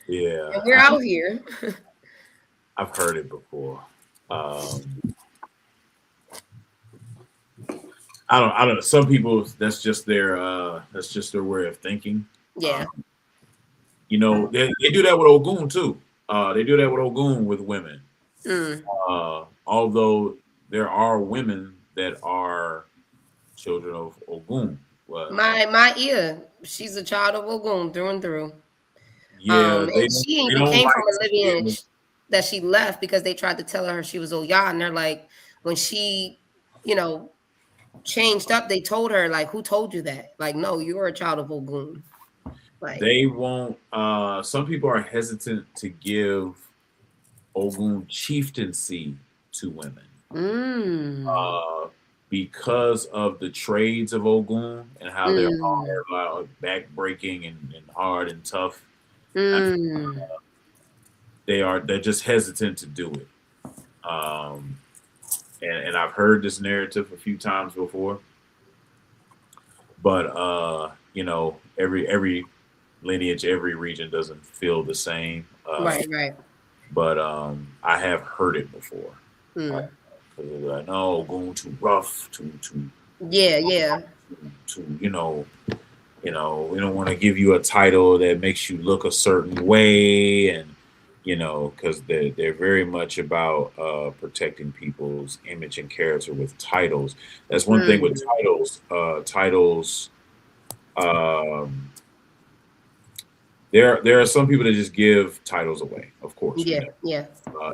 Yeah. And we're out here. I've heard it before. I don't know. Some people that's just their way of thinking. Yeah. You know, they do that with Ògún too. They do that with Ògún with women. Although there are women that are children of Ògún. My ear, she's a child of Ògún through and through. Yeah, And she they even don't came like from a to lineage that she left because they tried to tell her she was Oya, and they're like, when she, you know, changed up, they told her like, who told you that? Like, no, you're a child of Ògún. Like, they won't. Some people are hesitant to give Ògún chieftaincy to women. Because of the trades of Ògún and how they're hard, like back-breaking and hard and tough. They're just hesitant to do it. And I've heard this narrative a few times before. But you know, every lineage, every region doesn't feel the same. right. But I have heard it before. Like, no, going too rough, too yeah. To you know, we don't want to give you a title that makes you look a certain way, and you know, because they're very much about protecting people's image and character with titles. That's one thing with titles. There are some people that just give titles away, of course. Yeah.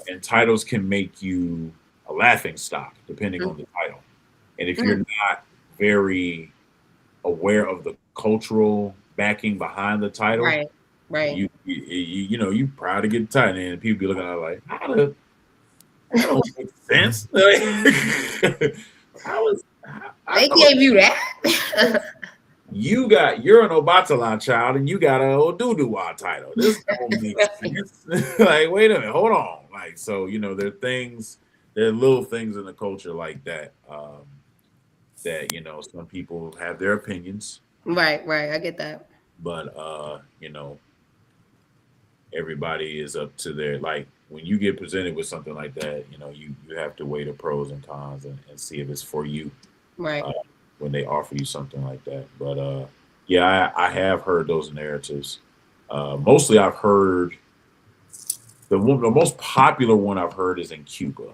And titles can make you a laughing stock depending on the title. And if you're not very aware of the cultural backing behind the title, right. You know, you proud to get the title, and people be looking at it like, that don't make sense. They gave you that. You're an Obatala child and you got a Oduduwa title. This don't make sense. Like, wait a minute, hold on. Like, so, you know, there are little things in the culture like that, that, you know, some people have their opinions. Right. I get that. But, you know, everybody is up to their, like, when you get presented with something like that, you know, you have to weigh the pros and cons and see if it's for you. Right. When they offer you something like that. But yeah, I have heard those narratives. Mostly I've heard the most popular one I've heard is in Cuba,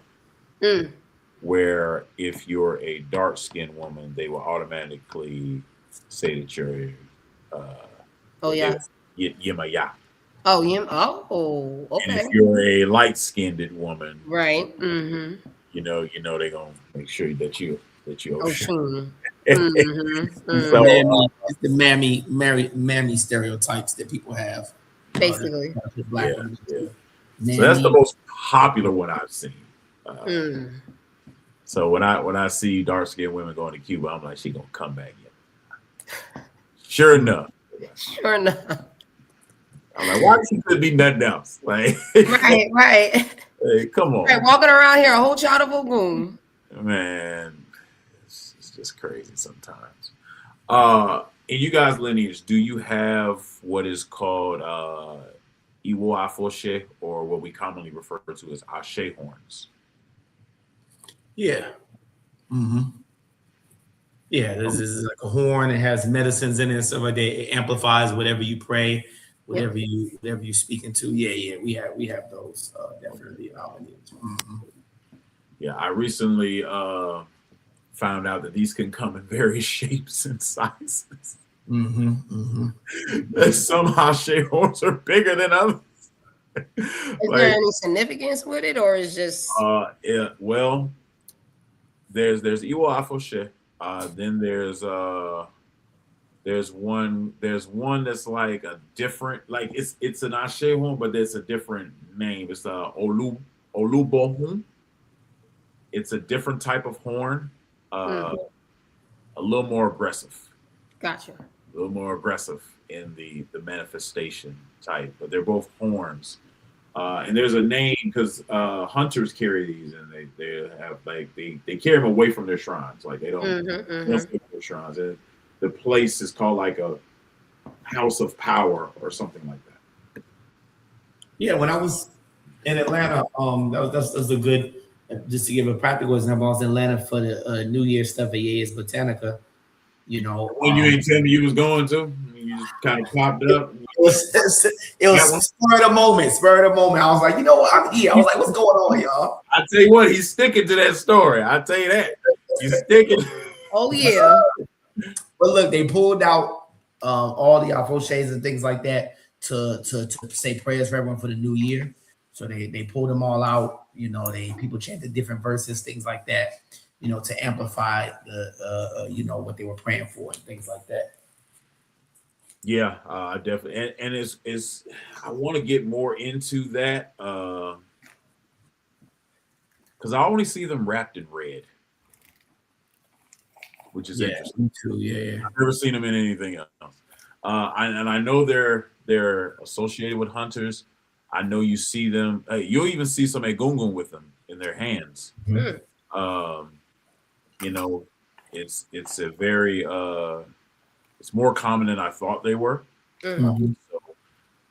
where if you're a dark-skinned woman, they will automatically say that you're Yemaya. Oh, Yim. Oh, okay. And if you're a light-skinned woman, right. You know they're gonna make sure that you Oshun. So, it's the mammy stereotypes that people have. Basically. Black women. Yeah. So that's the most popular one I've seen. So when I see dark-skinned women going to Cuba, I'm like, she gonna come back yet. Sure enough. I'm like, why she could be nothing else? Like, right. Hey, come on. Right, walking around here, a whole child of Ògún. Man, it's just crazy sometimes. In you guys' lineage, do you have what is called Iwo Afoshe, or what we commonly refer to as Ashe horns? Yeah. Yeah, this is like a horn. It has medicines in it, so like it amplifies whatever you pray, whatever you speak into. Yeah, we have those definitely in our lineage. Yeah, I recently found out that these can come in various shapes and sizes. That some Ashe horns are bigger than others. Is there any significance with it, or is just? Well, there's Iwo Afoshe. Then there's one that's like a different, like it's an Ashe horn, but there's a different name. It's Olubohun. It's a different type of horn, a little more aggressive. Gotcha. A little more aggressive in the manifestation type, but they're both horns. And there's a name because hunters carry these, and they have like they carry them away from their shrines. Like they don't stay with their shrines. And the place is called like a house of power or something like that. Yeah, when I was in Atlanta, that was a good just to give a practical example, I was in Atlanta for the New Year's stuff at Ye's Botanica. You know, When you ain't tell me you was going to, you just kind of popped up. It was spur of the moment. Spur of the moment. I was like, you know what? I'm here. I was like, what's going on, y'all? I tell you what, he's sticking to that story. I tell you that. He's sticking. Oh yeah. But look, they pulled out all the afro-shades and things like that to say prayers for everyone for the new year. So they pulled them all out. You know, people chanted different verses, things like that. You know, to amplify the you know, what they were praying for and things like that. Yeah, definitely, and it's I want to get more into that because I only see them wrapped in red, which is interesting. Me too. Yeah. I've never seen them in anything else. And I know they're associated with hunters. I know you see them. You'll even see some egungun with them in their hands. Mm. You know, it's a very it's more common than I thought they were. Mm. So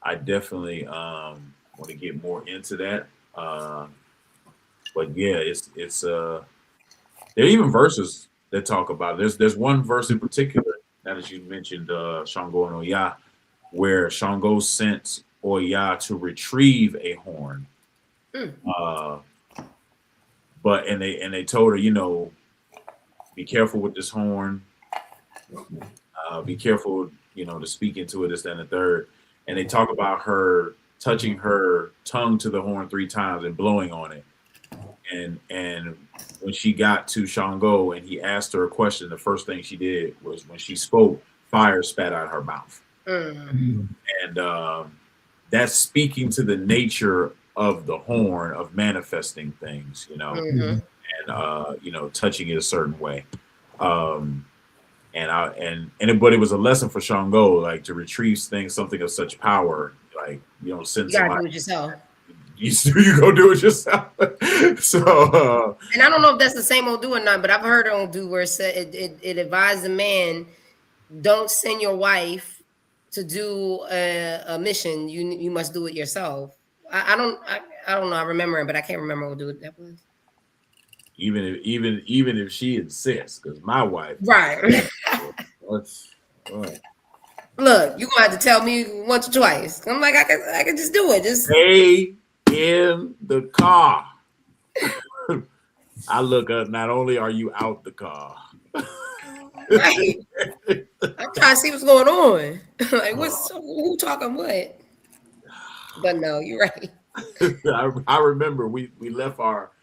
I definitely want to get more into that. But yeah, it's there are even verses that talk about it. There's one verse in particular that, as you mentioned, Shango and Oya, where Shango sent Oya to retrieve a horn. But they told her, you know, be careful with this horn. Be careful, you know, to speak into it, this, that, and the third. And they talk about her touching her tongue to the horn 3 times and blowing on it. And when she got to Shango and he asked her a question, the first thing she did was, when she spoke, fire spat out her mouth. And that's speaking to the nature of the horn, of manifesting things, you know, and you know, touching it a certain way. But it was a lesson for Shango, like, to retrieve something of such power, like, you know, send You gotta somebody. do it yourself. You go do it yourself. So, and I don't know if that's the same old do or not, but I've heard it on do where it said it advised the man, don't send your wife to do a mission. You must do it yourself. I don't know. I remember it, but I can't remember what do it that was. even if she insists, because my wife, right. Right. Look, you gonna have to tell me once or twice. I'm like, I can just do it. Just stay in the car. I look up. Not only are you out the car, right. I'm trying to see what's going on. Like, who talking what? But no, you're right. I remember we left our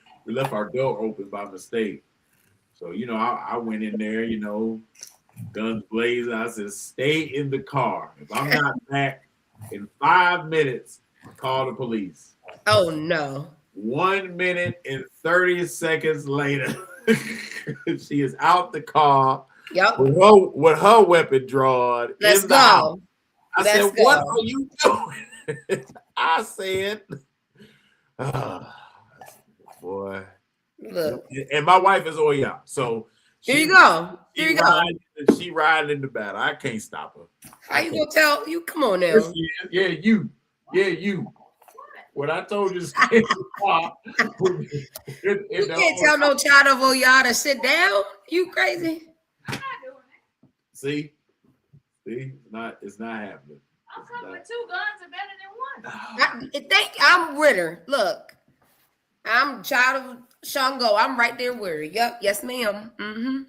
door open by mistake. So, you know, I went in there, you know, guns blazing. I said, stay in the car. If I'm not back in 5 minutes, call the police. Oh no. 1 minute and 30 seconds later, she is out the car. Yep. With her weapon drawn. Let's go. I said, what are you doing? I said, boy. Look. And my wife is Oya. So here you go. Here you go. She riding in the battle. I can't stop her. How you gonna tell you? Come on now. Yeah, you. What I told you to stay in the car. You can't tell no child of Oya to sit down. You crazy? I'm not doing it. See, it's not happening. I'm coming with 2 guns are better than 1. I'm with her. Look, I'm child of Shango. I'm right there with her. Yep. Yes, ma'am. Mm-hmm.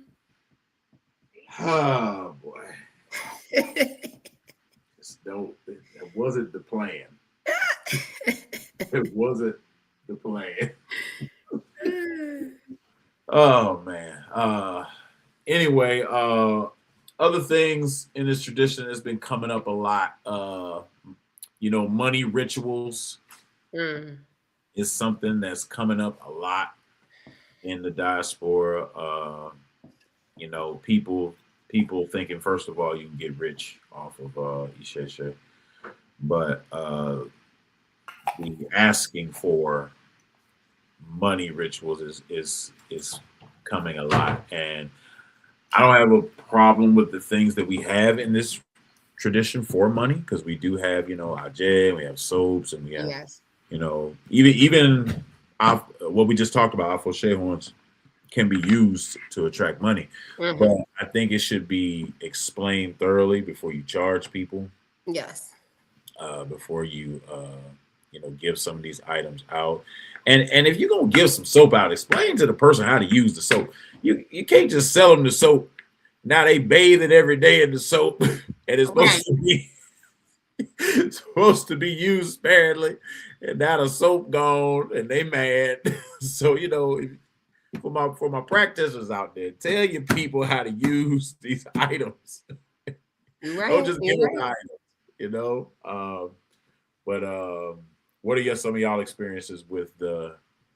Oh boy. That wasn't the plan. It wasn't the plan. Oh man. Anyway, other things in this tradition has been coming up a lot. You know, money rituals is something that's coming up a lot in the diaspora. You know, people thinking, first of all, you can get rich off of Isheshe, but the asking for money rituals is coming a lot. And I don't have a problem with the things that we have in this tradition for money, because we do have, you know, Ajay, and we have soaps, and we have, you know, even what we just talked about, Afoshe horns can be used to attract money. But I think it should be explained thoroughly before you charge people. Yes. Before you give some of these items out. And if you're gonna give some soap out, explain to the person how to use the soap. You can't just sell them the soap. Now they bathe it every day in the soap, and it's supposed to be used sparingly, and now the soap gone, and they mad. So for my practitioners out there, tell your people how to use these items. Don't just give them the items, But what are some of y'all experiences with the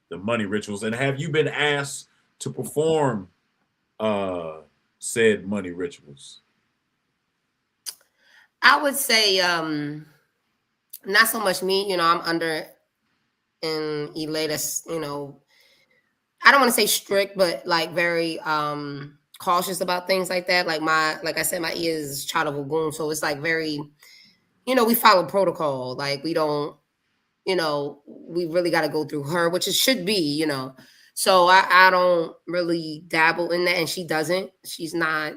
money rituals, and have you been asked to perform said money rituals? I would say not so much me. I'm under an elitist, I don't want to say strict, but like very cautious about things like that. Like I said, my ear is child of Ògún, so it's like very, we follow protocol. Like we don't, we really got to go through her, which it should be, So I don't really dabble in that, and she doesn't. She's not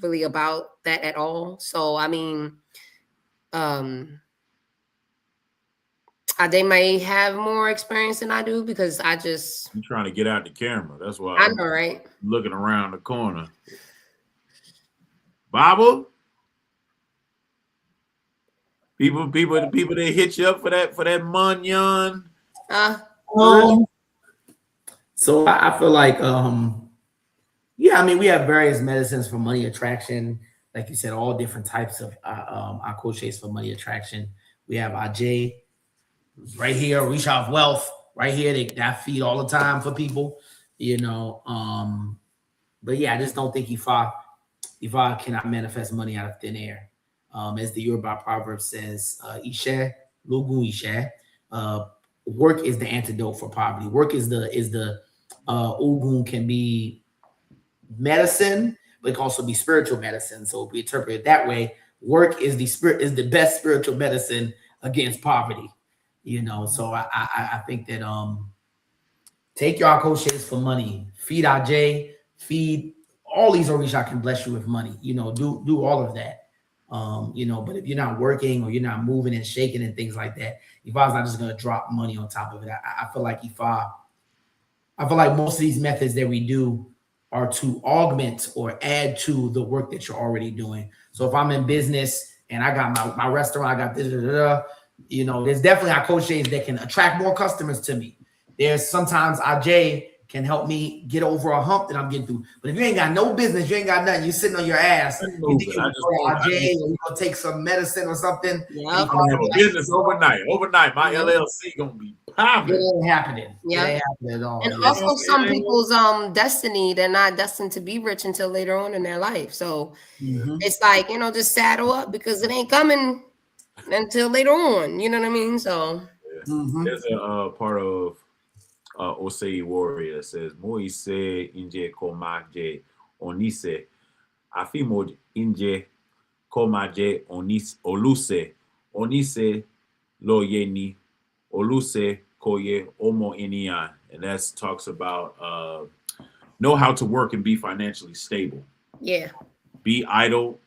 really about that at all. So I mean, they may have more experience than I do because I just. You're trying to get out the camera. That's why I know, right? Looking around the corner. Bible. People they hit you up for that munyon. So I feel like we have various medicines for money attraction. Like you said, all different types of crochets for money attraction. We have Ajay right here, Reach Out of Wealth right here. That feed all the time for people, But yeah, I just don't think Ifa cannot manifest money out of thin air. As the Yoruba proverb says, Ishe, Logun Ishe. Work is the antidote for poverty. Work is the Ògún can be medicine, but it can also be spiritual medicine. So if we interpret it that way, work is the best spiritual medicine against poverty. So I think that take your crochets for money, feed Ajay, feed all these Orisha can bless you with money. Do all of that. But if you're not working or you're not moving and shaking and things like that, Ifa's not just gonna drop money on top of it. I feel like most of these methods that we do are to augment or add to the work that you're already doing. So if I'm in business and I got my restaurant, I got this, there's definitely crochets that can attract more customers to me. There's sometimes Ajay can help me get over a hump that I'm getting through. But if you ain't got no business, you ain't got nothing, you're sitting on your ass, you think you're going to take some medicine or something. Yep. I'm going to have a business overnight. Overnight, my LLC going to be popping. It ain't happening. Yeah. It ain't happening at all. And also some people's destiny, they're not destined to be rich until later on in their life. So it's like, just saddle up because it ain't coming until later on. You know what I mean? So there's a part of Osei Warrior that says Moise inje komaje onise afimo inje komaje onis oluse onise lo yeni oluse koye omo inian, and that talks about know how to work and be financially stable. Yeah. Be idle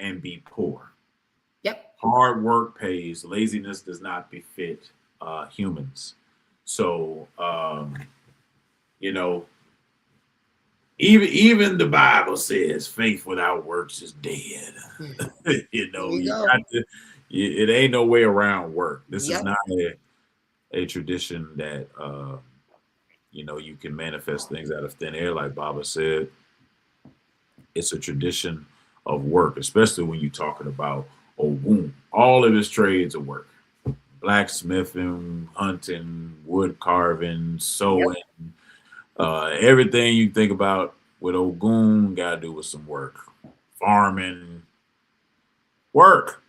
and be poor. Yep. Hard work pays. Laziness does not befit humans. So, even the Bible says faith without works is dead. It ain't no way around work. This is not a tradition that, you can manifest things out of thin air, like Baba said. It's a tradition of work, especially when you're talking about Ògún. All of his trades are work. Blacksmithing, hunting, wood carving, sewing, everything you think about with Ògún got to do with some work. Farming, work.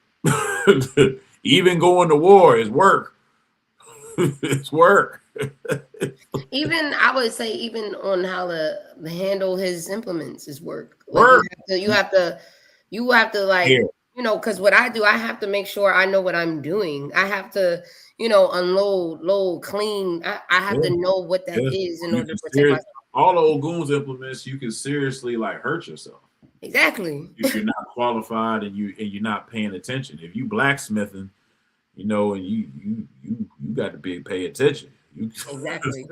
Even going to war is work. It's work. Even I would say, even on how to handle his implements is work. Work. You have to like You know, because what I do, I have to make sure I know what I'm doing. I have to, unload, load, clean. I have to know what that is in order to protect myself. All the Ogun's implements, you can seriously like hurt yourself. Exactly. If you're not qualified and you're not paying attention. If you blacksmithing, and you got to pay attention. Exactly.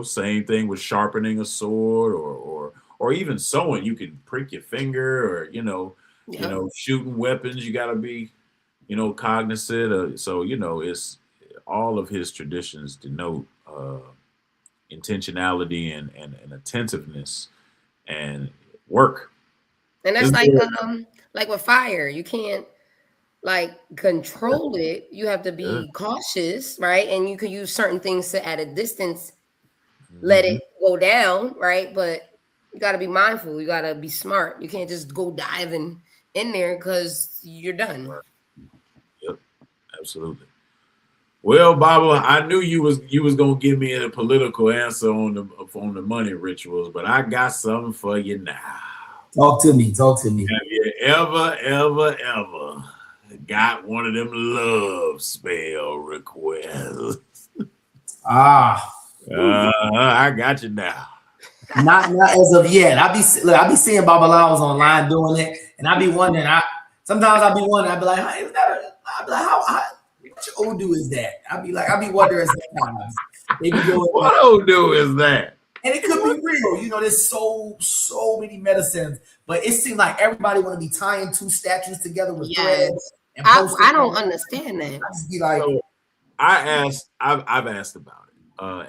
Same thing with sharpening a sword or even sewing. You can prick your finger or shooting weapons. You got to be cognizant. So it's all of his traditions denote intentionality and attentiveness and work. And that's like with fire, you can't control it. You have to be cautious, right? And you can use certain things to at a distance let it go down, right? But you got to be mindful. You got to be smart. You can't just go diving in there because you're done. Yep, absolutely. Well, Baba, I knew you was gonna give me a political answer on the money rituals, but I got something for you now. Talk to me. Have you ever got one of them love spell requests? I got you now. Not as of yet. I be seeing Babalaos online doing it, and I be wondering. Sometimes I be wondering. I be like, hey, how which Odu is that? I be wondering sometimes. They be doing what Odu is that? And it could be real. There's so many medicines, but it seems like everybody want to be tying two statues together with threads. And I don't understand that. I just be like, I've asked about it,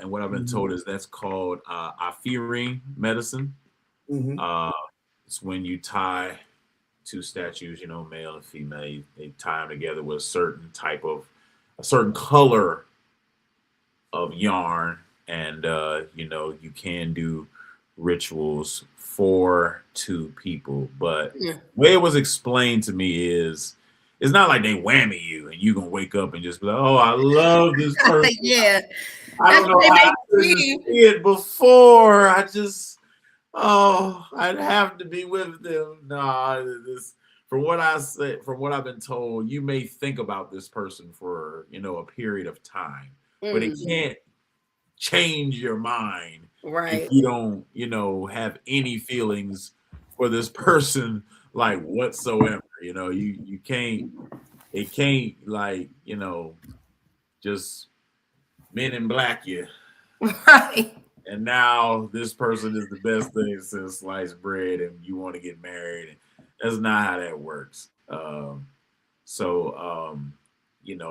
and what I've been told is that's called Afiri medicine. It's when you tie two statues, male and female. They tie them together with a certain color of yarn. And, you can do rituals for two people. But the way it was explained to me is, it's not like they whammy you and you're going to wake up and just be like, oh, I love this person. Yeah. I don't know how I couldn't see it before. I'd have to be with them. From what I've been told, you may think about this person for, a period of time. But it can't change your mind if you don't have any feelings for this person whatsoever. You can't just Men in Black you, right? And now this person is the best thing since sliced bread and you want to get married. That's not how that works.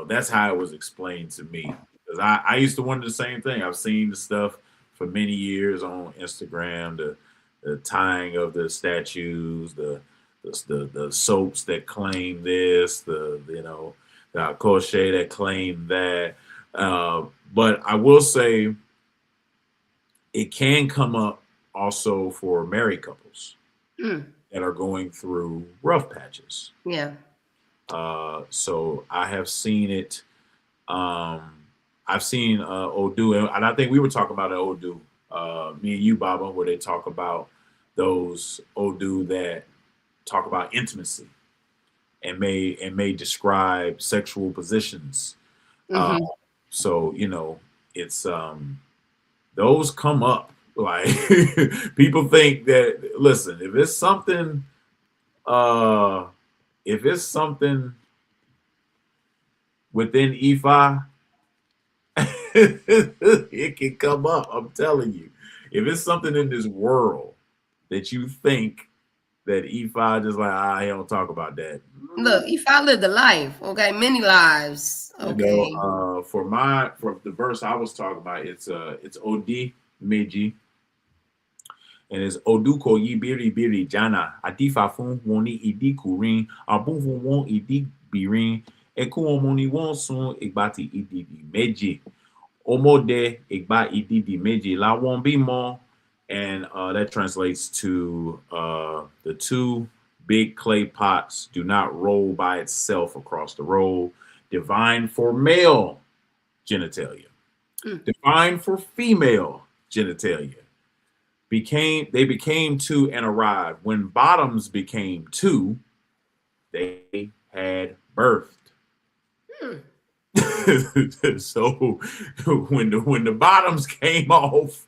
That's how it was explained to me. Because I used to wonder the same thing. I've seen the stuff for many years on Instagram, the tying of the statues, the soaps that claim this, the crochet that claim that. But I will say it can come up also for married couples that are going through rough patches. Yeah. So I have seen it. I've seen Odu, and I think we were talking about Odu, me and you, Baba, where they talk about those Odu that talk about intimacy and may describe sexual positions. So it's those come up. Like people think that. Listen, if it's something within Ifa, it can come up. I'm telling you. If it's something in this world that you think that Ifa just like, he don't talk about that. Look, Ifa lived a life, okay? Many lives. Okay. For the verse I was talking about, it's Odi Meji. And it's Oduko Yibiri Biri Jana. Adifa fun woni idi kurin. Abun fun won idi birin. Eku omoni won sun igbati ididi meji. Omode igba ididi meji. La won bimo. And that translates to the two big clay pots do not roll by itself across the road. Divine for male genitalia. Divine for female genitalia. They became two and arrived. When bottoms became two, they had birthed. So when the bottoms came off,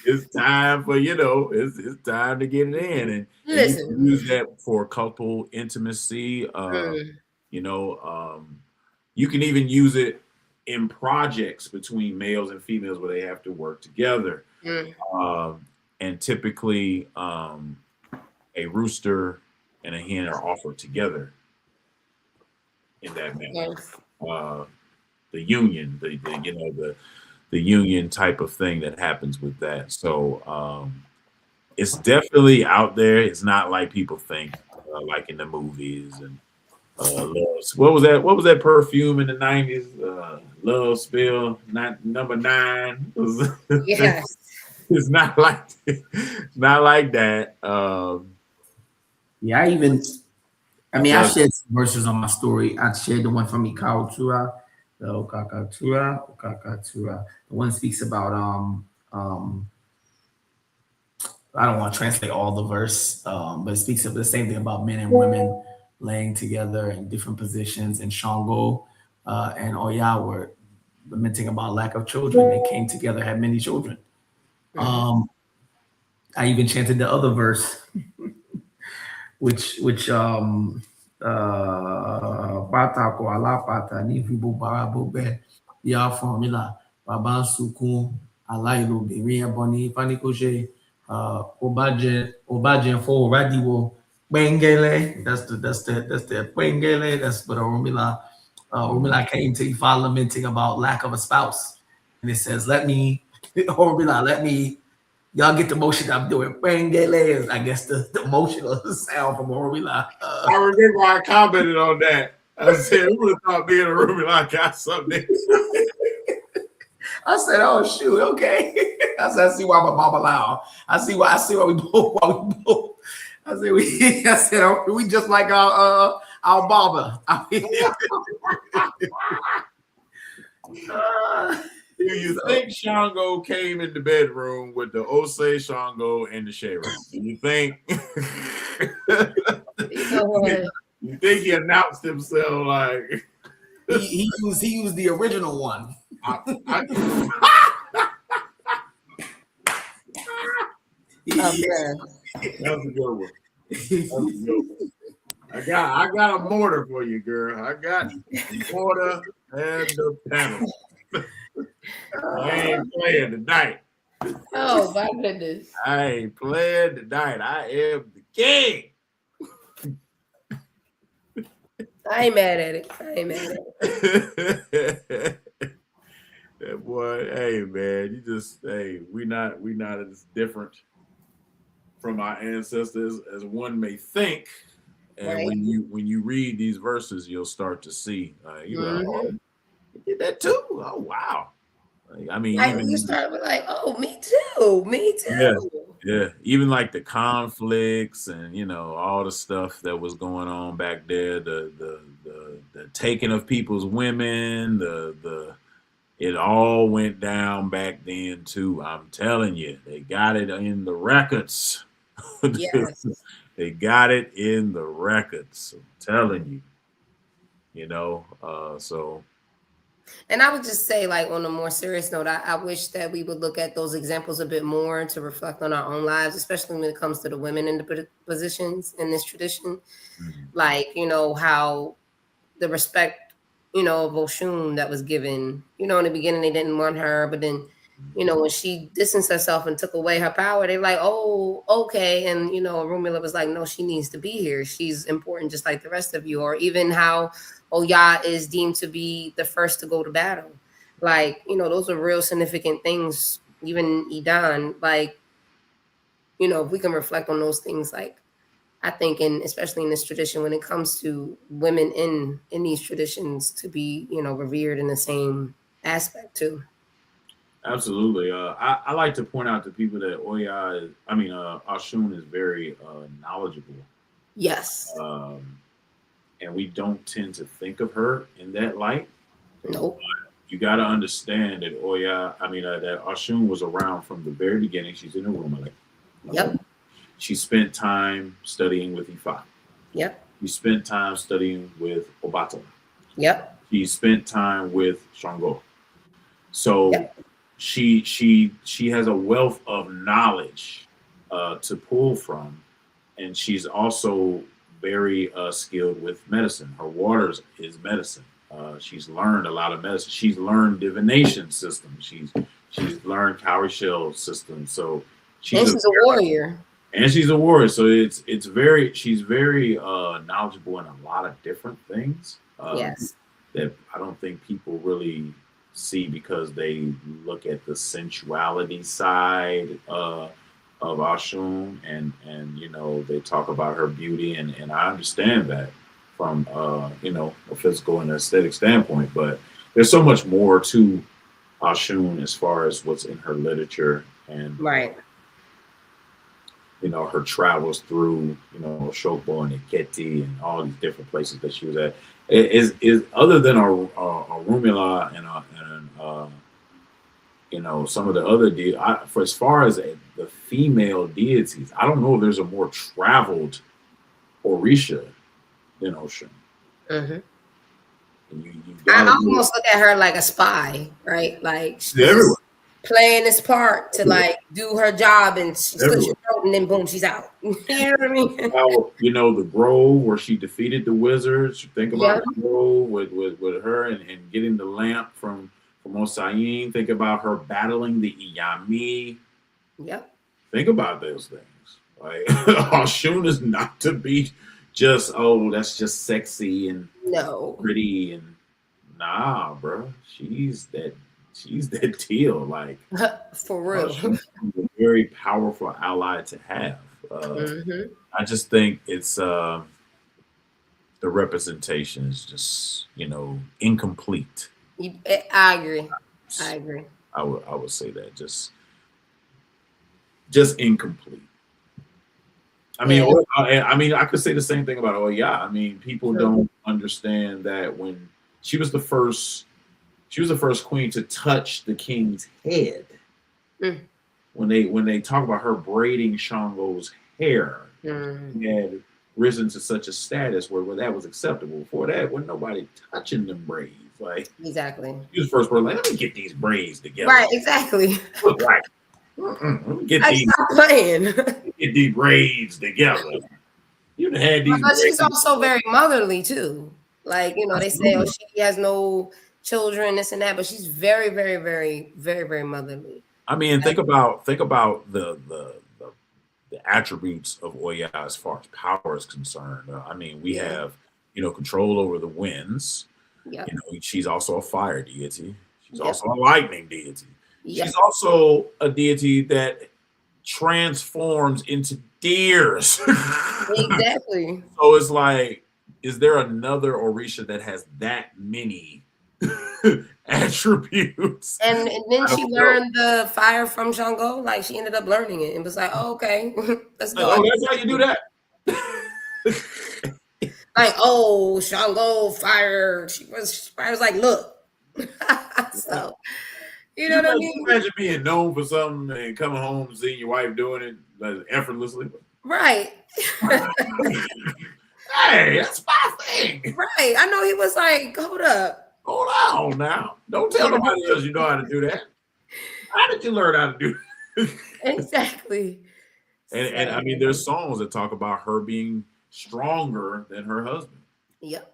it's time for it's time to get it in, and you can use that for couple intimacy. You can even use it in projects between males and females where they have to work together. And typically, a rooster and a hen are offered together in that manner. The union, the union type of thing that happens with that. So it's definitely out there. It's not like people think, like in the movies and what was that perfume in the 90s? Love Spill, not number 9. Yes. It's not like that. Yeah, I shared some verses on my story. I shared the one from Ikao Tura, the Okakatura. The one speaks about I don't want to translate all the verse, but it speaks of the same thing about men and women laying together in different positions. And Shango and Oya were lamenting about lack of children. They came together, had many children. I even chanted the other verse, which pata ko ala pata ni fibo barabo be ya formula baba sukun alailo birin eboni fanikoje obaje for radiwo bengele. That's the bengele. That's what Ormila came to Ifa lamenting about lack of a spouse, and it says, let me y'all get the motion I'm doing. Bengele is, I guess, the motion of the sound from Ormila. I remember I commented on that. I said, who would have thought being a Ormila got something? I said, oh shoot, okay. I said, I see why my mama loud. I see why we both. I said we just like our mama. Do you think Shango came in the bedroom with the Osei Shango and the Shera? Do you think? You think he announced himself like he used the original one? That's a good one. I got a mortar for you, girl. I got the mortar and the panel. I ain't playing tonight. Oh my goodness. I ain't playing tonight. I am the king. I ain't mad at it. That boy, hey man, we not as different from our ancestors as one may think. And right. when you read these verses, you'll start to see you did that too. Oh wow. Even you start with like, oh, me too. Yeah. Even like the conflicts and all the stuff that was going on back there, the taking of people's women, it all went down back then too. I'm telling you, they got it in the records. Yes. They got it in the records. I'm telling you, so. And I would just say, like, on a more serious note, I wish that we would look at those examples a bit more to reflect on our own lives, especially when it comes to the women in the positions in this tradition. Mm-hmm. Like, how the respect, of Oshun that was given, in the beginning, they didn't want her, but then, when she distanced herself and took away her power, they're like, oh, okay. And, Rumila was like, no, she needs to be here. She's important just like the rest of you. Or even how Oya is deemed to be the first to go to battle. Like, those are real significant things. Even Idan, like, if we can reflect on those things, like, I think, especially in this tradition, when it comes to women in these traditions to be, revered in the same aspect too. Absolutely. I like to point out to people that Oshun is very knowledgeable. Yes. And we don't tend to think of her in that light. Nope. You got to understand that that Oshun was around from the very beginning. She's in the room. Yep. she spent time studying with Ifa. Yep. She spent time studying with Obatala. Yep. She spent time with Shango. So Yep. she has a wealth of knowledge to pull from, and she's also very skilled with medicine. Her waters is medicine. She's learned a lot of medicine. She's learned divination systems. She's learned cowrie shell systems. So she's a warrior. And she's a warrior. So she's very knowledgeable in a lot of different things. Yes. That I don't think people really see because they look at the sensuality side of Ashun, and you know, they talk about her beauty, and I understand that from you know, a physical and aesthetic standpoint, but there's so much more to Ashun as far as what's in her literature, and right, you know, her travels through, you know, Shokbo and Iketi and all these different places that she was at. Is other than Rumila and you know, some of the other for as far as the female deities, I don't know if there's a more traveled Orisha than Oshun. Mm-hmm. I almost look at her like a spy, right? Like she's everywhere, playing this part to like do her job, and she slits your throat, and then boom, she's out. You know what I mean? You know, the grove where she defeated the wizards. Think about the grove with her and getting the lamp from Osayin. Think about her battling the Iyami. Yep. Think about those things. Like Ashun is not to be just, oh, that's just sexy and pretty, and nah, bro. She's that deal. Like for real. She's a very powerful ally to have. I just think it's the representation is just, you know, incomplete. I agree. I would say that just incomplete. I mean, I could say the same thing about Oya. I mean, people don't understand that when she was the first queen to touch the king's head. When they talk about her braiding Shango's hair, he had risen to such a status where that was acceptable. Before that, when nobody touching them braids, like exactly. He was the first person like, let me get these braids together. Right, exactly. Right. Let me get these braids together. You done had these. But she's also very motherly too. Like, you know, they say, oh, she has no children, this and that, but she's very, very, very, very, very motherly. I mean, think about the attributes of Oya as far as power is concerned. I mean, we have, you know, control over the winds. Yep. You know, she's also a fire deity. She's also a lightning deity. Yep. She's also a deity that transforms into deers. Exactly. So it's like, is there another Orisha that has that many attributes? And then she learned the fire from Shango. Like, she ended up learning it and was like, oh, okay, let's go. Oh, that's how you do that? Like, oh, Shango, fire. She was like, look. So, you know what I mean? Imagine being known for something and coming home and seeing your wife doing it effortlessly. Right. Hey, that's my thing. Right. I know he was like, hold up. Hold on now. Don't tell nobody else you know how to do that. How did you learn how to do it? Exactly. And I mean, there's songs that talk about her being stronger than her husband. Yep.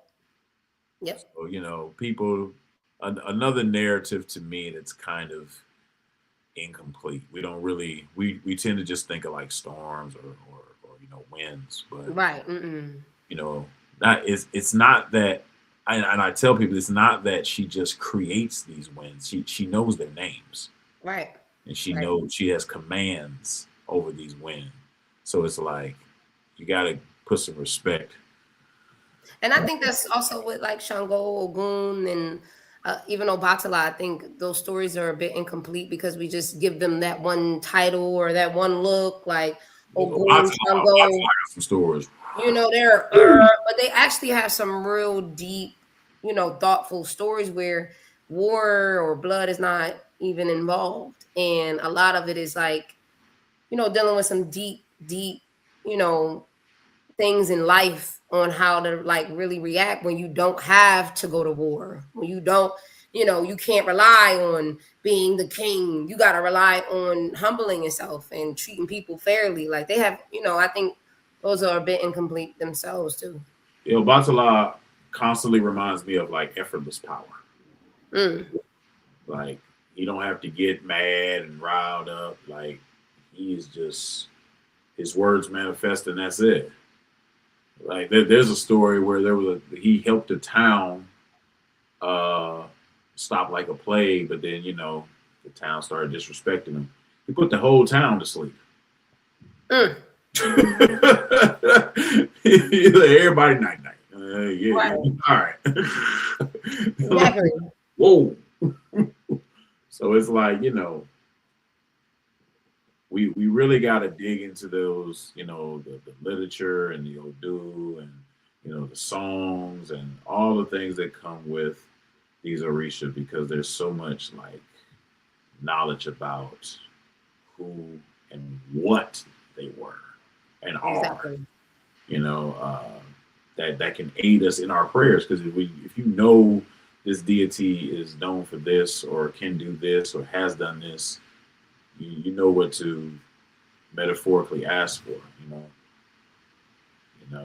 So, you know, people, another narrative to me that's kind of incomplete. We don't really, we tend to just think of like storms or you know, winds, but right. You know, it's not that, and I tell people it's not that she just creates these winds. She knows their names, right? And she knows, she has commands over these winds. So it's like you got to put some respect. And I think that's also with like Shango, Ogun, and even Obatala. I think those stories are a bit incomplete because we just give them that one title or that one look, like Ogun, Shango. Some stories. You know, but they actually have some real deep, you know, thoughtful stories where war or blood is not even involved. And a lot of it is like, you know, dealing with some deep things in life on how to like really react when you don't have to go to war, when you don't, you can't rely on being the king. You got to rely on humbling yourself and treating people fairly. Like they have, I think those are a bit incomplete themselves too. Batala constantly reminds me of like effortless power. Like you don't have to get mad and riled up. Like he is just, his words manifest and that's it. Like there's a story where he helped a town stop like a plague, but then the town started disrespecting him. He put the whole town to sleep. Everybody night. Yeah, right. All right. Exactly. Whoa. So it's like we really got to dig into those, the literature and the Odu and the songs and all the things that come with these Orisha, because there's so much like knowledge about who and what they were and are. Exactly. That can aid us in our prayers, because if you know this deity is known for this or can do this or has done this, you know what to metaphorically ask for.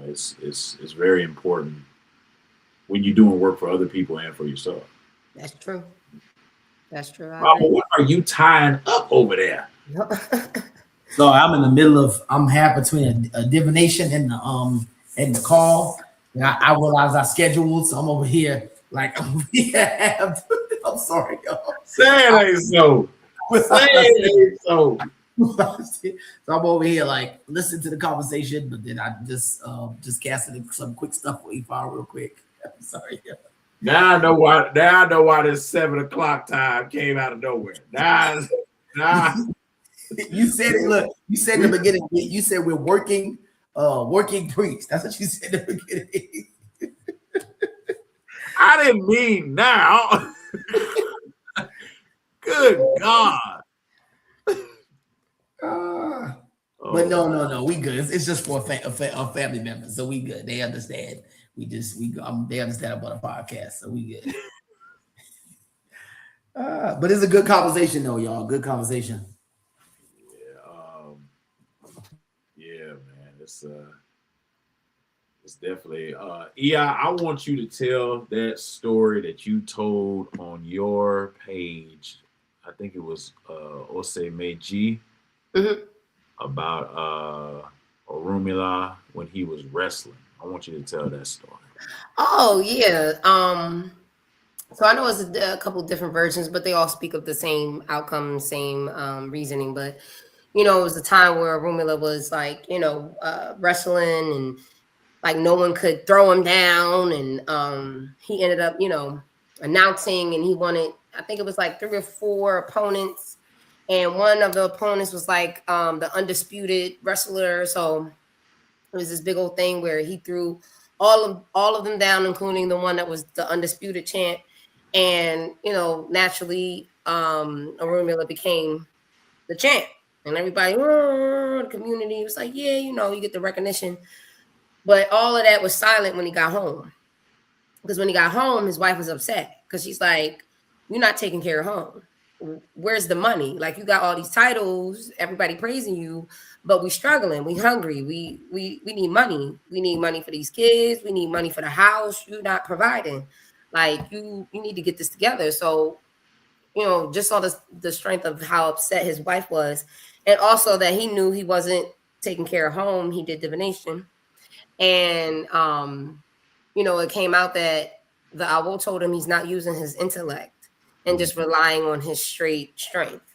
It's very important when you're doing work for other people and for yourself. That's true. That's true. Mama, what are you tying up over there? So I'm in the middle of, I'm half between a divination and the call. And I realize I scheduled, so I'm over here like I'm sorry, y'all. Say it ain't so. Say it ain't so. So I'm over here like listen to the conversation, but then I just casted some quick stuff for E5 real quick. I'm sorry. Yeah. Now I know why this 7 o'clock time came out of nowhere. Nah. You said it. Look, you said in the beginning. You said we're working priests. That's what you said in the beginning. I didn't mean now. Good God. But no, we good. It's just for a family member, so we good. They understand. They understand about a podcast, so we good. But it's a good conversation, though, y'all. Good conversation. Yeah, man. It's definitely. I want you to tell that story that you told on your page. I think it was Ose Meiji. About Orunmila when he was wrestling. I want you to tell that story. Oh yeah. So I know it's a couple different versions, but they all speak of the same outcome, same reasoning. But it was a time where Orunmila was like, wrestling, and like no one could throw him down, and he ended up, announcing, and he wanted, I think it was like 3 or 4 opponents. And one of the opponents was like the undisputed wrestler. So it was this big old thing where he threw all of them down, including the one that was the undisputed champ. And, naturally, Orunmila became the champ. And everybody, the community was like, yeah, you get the recognition. But all of that was silent when he got home. Because when he got home, his wife was upset. Because she's like, you're not taking care of home. Where's the money? Like, you got all these titles, everybody praising you, but we struggling, we hungry, we need money. We need money for these kids, we need money for the house. You're not providing. Like, you need to get this together. So, just saw the strength of how upset his wife was, and also that he knew he wasn't taking care of home. He did divination, and it came out that the Awo told him he's not using his intellect and just relying on his straight strength.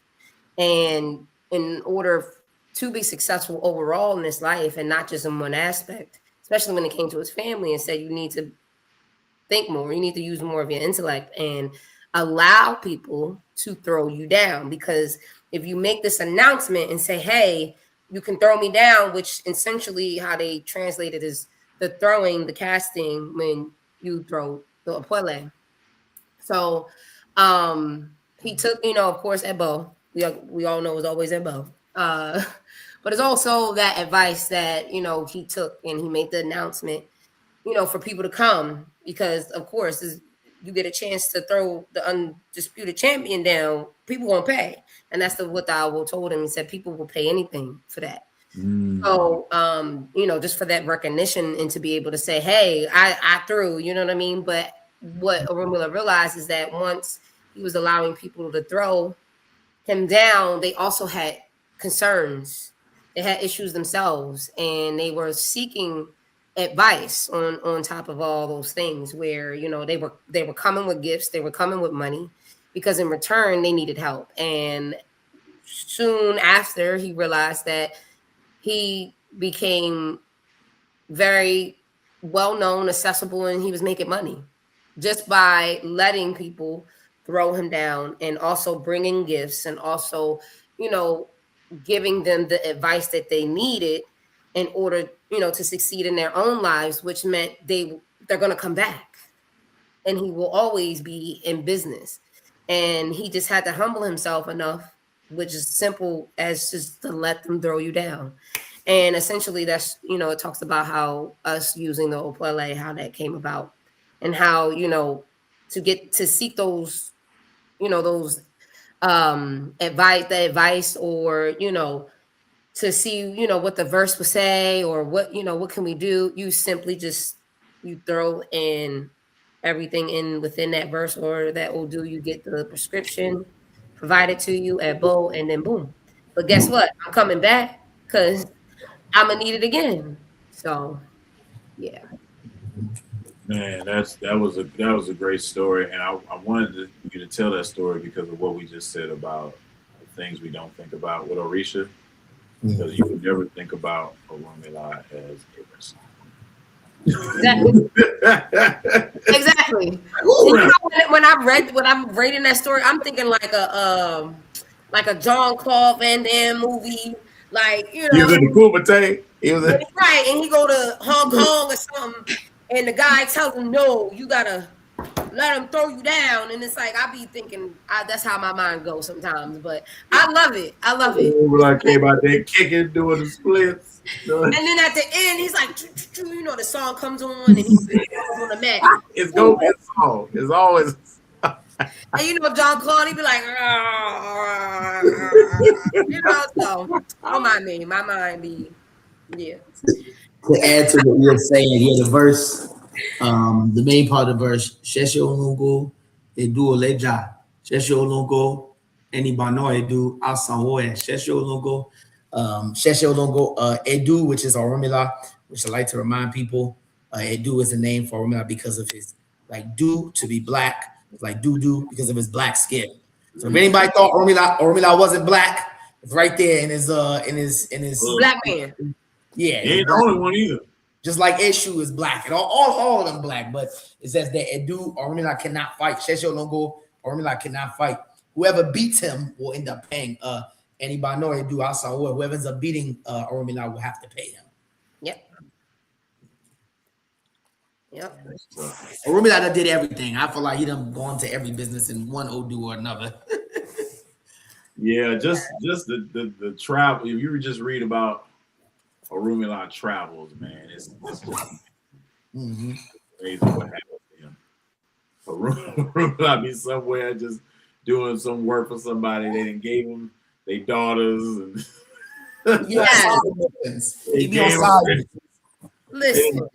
And in order to be successful overall in this life, and not just in one aspect, especially when it came to his family, and said you need to think more, you need to use more of your intellect and allow people to throw you down. Because if you make this announcement and say, hey, you can throw me down, which essentially how they translated is the throwing, the casting when you throw the Apwele. So he took, of course, Ebo. We all know it was always Ebo. but it's also that advice that, you know, he took and he made the announcement, you know, for people to come, because of course you get a chance to throw the undisputed champion down, people won't pay. And that's what the owl told him. He said people will pay anything for that. So, you know, just for that recognition and to be able to say, hey, I threw, you know what I mean? But what Orunmila realized is that once he was allowing people to throw him down, they also had concerns. They had issues themselves, and they were seeking advice on top of all those things, where, you know, they were coming with gifts, they were coming with money, because in return they needed help. And soon after, he realized that he became very well known, accessible, and he was making money just by letting people throw him down, and also bringing gifts, and also, you know, giving them the advice that they needed in order, you know, to succeed in their own lives, which meant they're going to come back, and he will always be in business. And he just had to humble himself enough, which is simple as just to let them throw you down. And essentially that's, you know, it talks about how us using the Opele, how that came about, and how, you know, to seek those, you know, those advice, or, you know, to see, you know, what the verse would say, or what, you know, what can we do? You simply just, you throw in everything in within that verse or that will do. You get the prescription provided to you at bow, and then boom. But guess what? I'm coming back because I'm gonna need it again. So yeah. Man, that was a great story, and I wanted you to tell that story because of what we just said about the things we don't think about with Orisha, because you would never think about Orunmila as a wrestler. Exactly. You know, when I'm reading that story, I'm thinking like a Jean-Claude Van Damme movie, like, you know. He was in the Kumite. He was in, right, and he go to Hong Kong or something, and the guy tells him, "No, you gotta let him throw you down." And it's like, I be thinking, that's how my mind goes sometimes. But I love it. I love it. when I came out there kicking, doing the splits. And then at the end, he's like, you know, the song comes on, and he goes on the mat. It's gonna be a song. It's always. And you know, John Claude, he be like, you know, so don't mind me. My mind be, yeah. To add to what you're saying, yeah, the verse, the main part of the verse, Sheshe Olungo, Edu Oleja, Sheshe Olungo, Enibano Edu, Asanwoe, Sheshe Olungo, Edu, which is Orunmila, which I like to remind people, Edu is a name for Orunmila because of his, like, do, to be black, like doo because of his black skin. So if anybody thought Orunmila wasn't black, it's right there in his Black man. Yeah, He ain't the only one either. just like Eshu is black, and all of them black, but it says that Edu Orunmila cannot fight. Sheshe Olungo Orunmila cannot fight. Whoever beats him will end up paying. Anybody know Edu Asawa? Whoever ends up beating Orunmila will have to pay him. Yep. Orunmila did everything. I feel like he done gone to every business in one Odu or another. Yeah, just the travel. If you just read about Orunmila travels, man, it's crazy what happened to him. Orunmila be somewhere just doing some work for somebody. They didn't gave him their daughters and He be on side. Listen.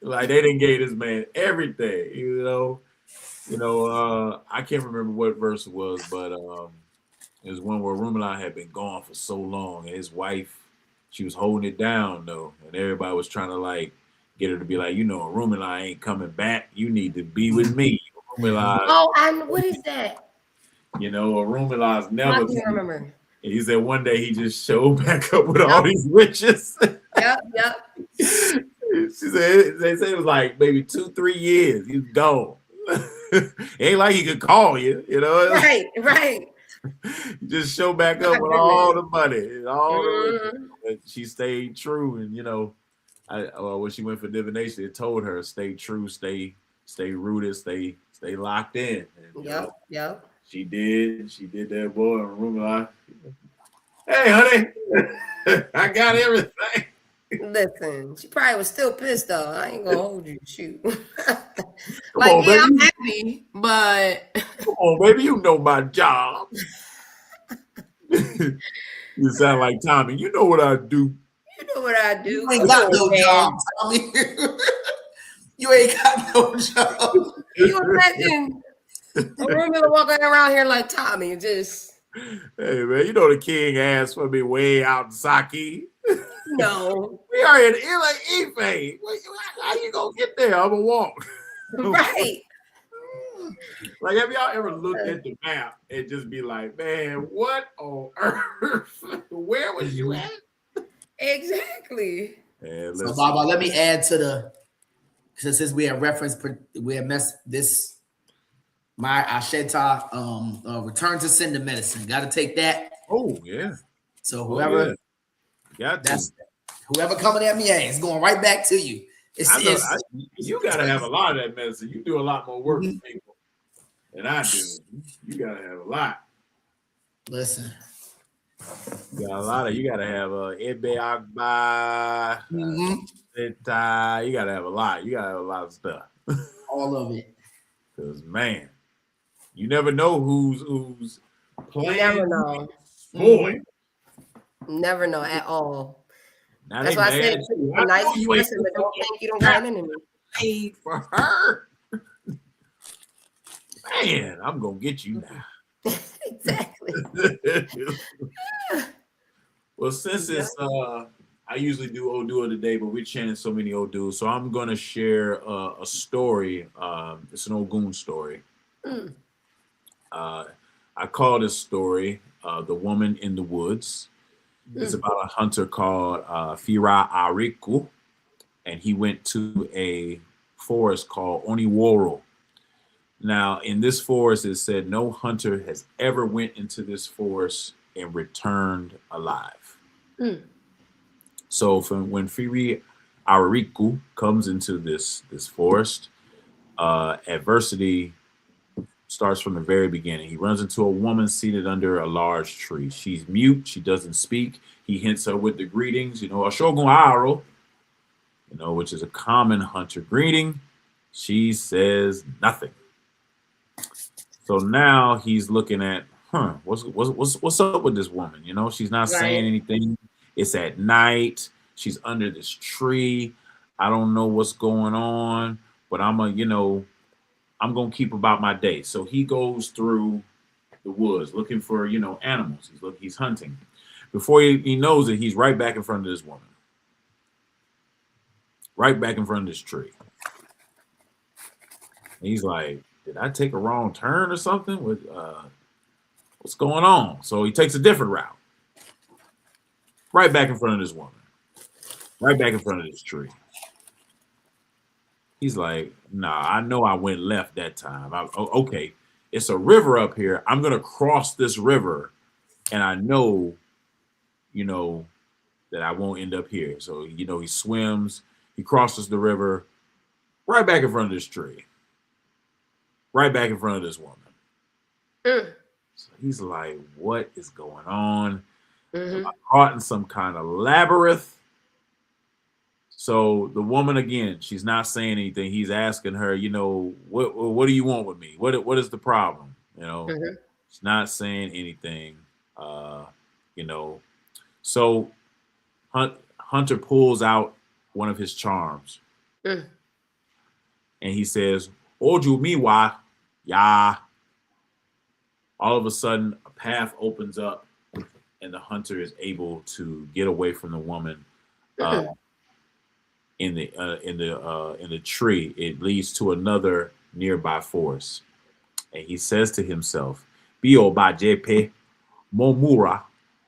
Like they didn't give this man everything, you know. I can't remember what verse it was, but it was one where Orunmila had been gone for so long, and his wife, she was holding it down though, and everybody was trying to like get her to be like, you know, Orunmila ain't coming back. You need to be with me. Orunmila. Oh, and what is that? You know, Orunmila's never. I can't remember. And he said one day he just showed back up with all these witches. Yep. She said they say it was like maybe 2-3 years. He's gone. Ain't like he could call you, you know. Right. Just show back up with all the money, and all. But she stayed true, and you know, when she went for divination, it told her stay true, stay rooted, stay locked in. And, yep. She did that, boy, in Orunmila. Hey, honey, I got everything. Listen, she probably was still pissed though. I ain't gonna hold you. Shoot. Come Like, on, yeah, I'm baby. happy, but Come on, baby. You know my job. You sound like Tommy. You know what I do. you know what I do. You ain't Come got on, no man. job, Tommy. You ain't got no job. Can you imagine a woman walking around here like Tommy? Just Hey, man, you know the king asked for me way out in Saki. no, We are in Ife. How you gonna get there? I'm gonna walk. right? Like, have y'all ever looked at the map and just be like, man, what on earth? Where was you at? Exactly. And So, Baba, let me add to the, since we have referenced, we have messed this, my Asheta, return to sender medicine. Got to take that. Oh, yeah. So whoever, whoever coming at me, it's going right back to you. You got to have a lot of that medicine. You do a lot more work for people than I do. You got to have a lot. Listen. You got to have Ebe Agba. You got to have a lot. You got to have a lot of stuff. All of it. Because, man, you never know who's playing. You never know. Boy. Never know at all. Now that's why I said a nice person, but don't think you don't got an enemy. Paid for her. Man, I'm gonna get you now. Exactly. Well, since it's I usually do Odu of the day, but we're chanting so many Odu, so I'm gonna share a story. It's an Ògún story. I call this story "The Woman in the Woods." It's about a hunter called Fira Ariku, and he went to a forest called Oniworo. Now, in this forest, it said no hunter has ever went into this forest and returned alive. So when Firi Ariku comes into this forest, adversity starts from the very beginning. He runs into a woman seated under a large tree. She's mute. She doesn't speak. He hints her with the greetings, Ashogun Aro, which is a common hunter greeting. She says nothing. So now he's looking at, what's up with this woman? She's not saying anything. It's at night. She's under this tree. I don't know what's going on, but I'm going to keep about my day. So he goes through the woods looking for, animals. He's hunting. Before he knows it, he's right back in front of this woman. Right back in front of this tree. And he's like, did I take a wrong turn or something? What's going on? So he takes a different route. Right back in front of this woman. Right back in front of this tree. He's like, nah, I know I went left that time. Okay, it's a river up here. I'm going to cross this river, and I know, that I won't end up here. So, he swims. He crosses the river right back in front of this tree. Right back in front of this woman. So he's like, what is going on? Am I caught in some kind of labyrinth? So the woman, again, she's not saying anything. He's asking her, what do you want with me? What is the problem? She's not saying anything. So Hunter pulls out one of his charms. And he says, Oju miwa, ya. All of a sudden, a path opens up, and the hunter is able to get away from the woman. In the tree, it leads to another nearby forest, and he says to himself, "Bio ba jepe momura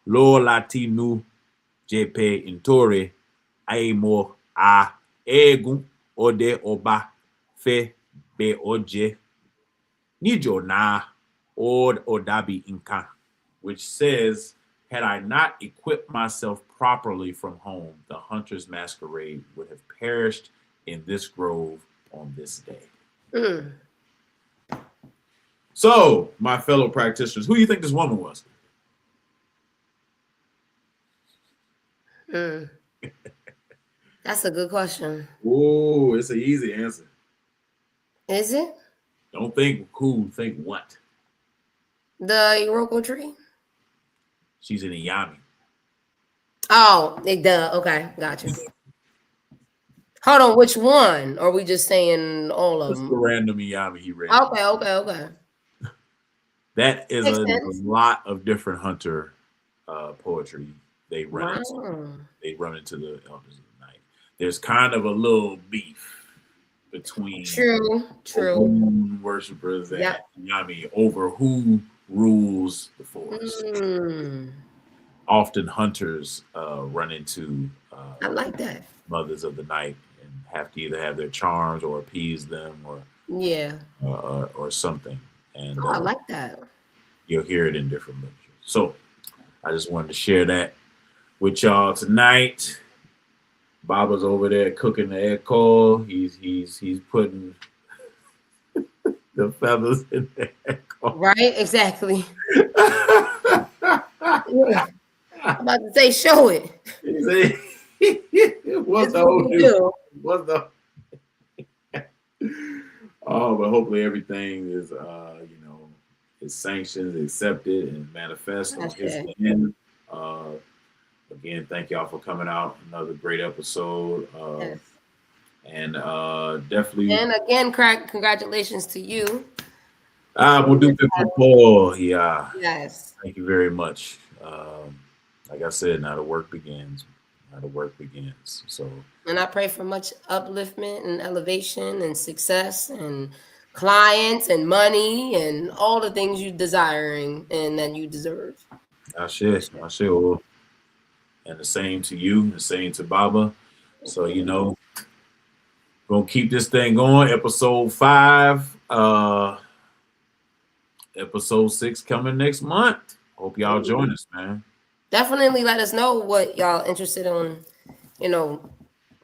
lo latinu jepe intore aimo a egun ode oba fe be oje nijo na od odabi inka," which says, had I not equipped myself properly from home, the hunter's masquerade would have perished in this grove on this day. So, my fellow practitioners, who do you think this woman was? That's a good question. Oh, it's an easy answer. Is it? Don't think who, think what. The Iroko tree? She's an Iyami. Oh, okay, got you. Hold on, which one? Or are we just saying all of Just them? a random Iyami he read. Okay. That is Makes a sense. lot of different hunter poetry. They run into. Wow. They run into the elders of the night. There's kind of a little beef between True. Ògún worshippers and Yep. Iyami over who rules the forest. Often hunters run into I like that. mothers of the night and have to either have their charms or appease them or something. And I like that. You'll hear it in different literature. So I just wanted to share that with y'all tonight. Baba's over there cooking the egg coal. He's putting the feathers in the egg coal. Right, exactly. Yeah. I'm about to say, show it. What's the Oh, but hopefully everything is is sanctioned, accepted, and manifest on his end. Again, thank y'all for coming out. Another great episode. Yes. And definitely. And again, congratulations to you. We'll do it for Paul. Yeah. Yes. Thank you very much. Like I said, now the work begins. So. And I pray for much upliftment and elevation and success and clients and money and all the things you're desiring and that you deserve. I share. And the same to you, the same to Baba. So, gonna keep this thing going. Episode 5, episode 6 coming next month. Hope y'all join us, man. Definitely let us know what y'all interested in,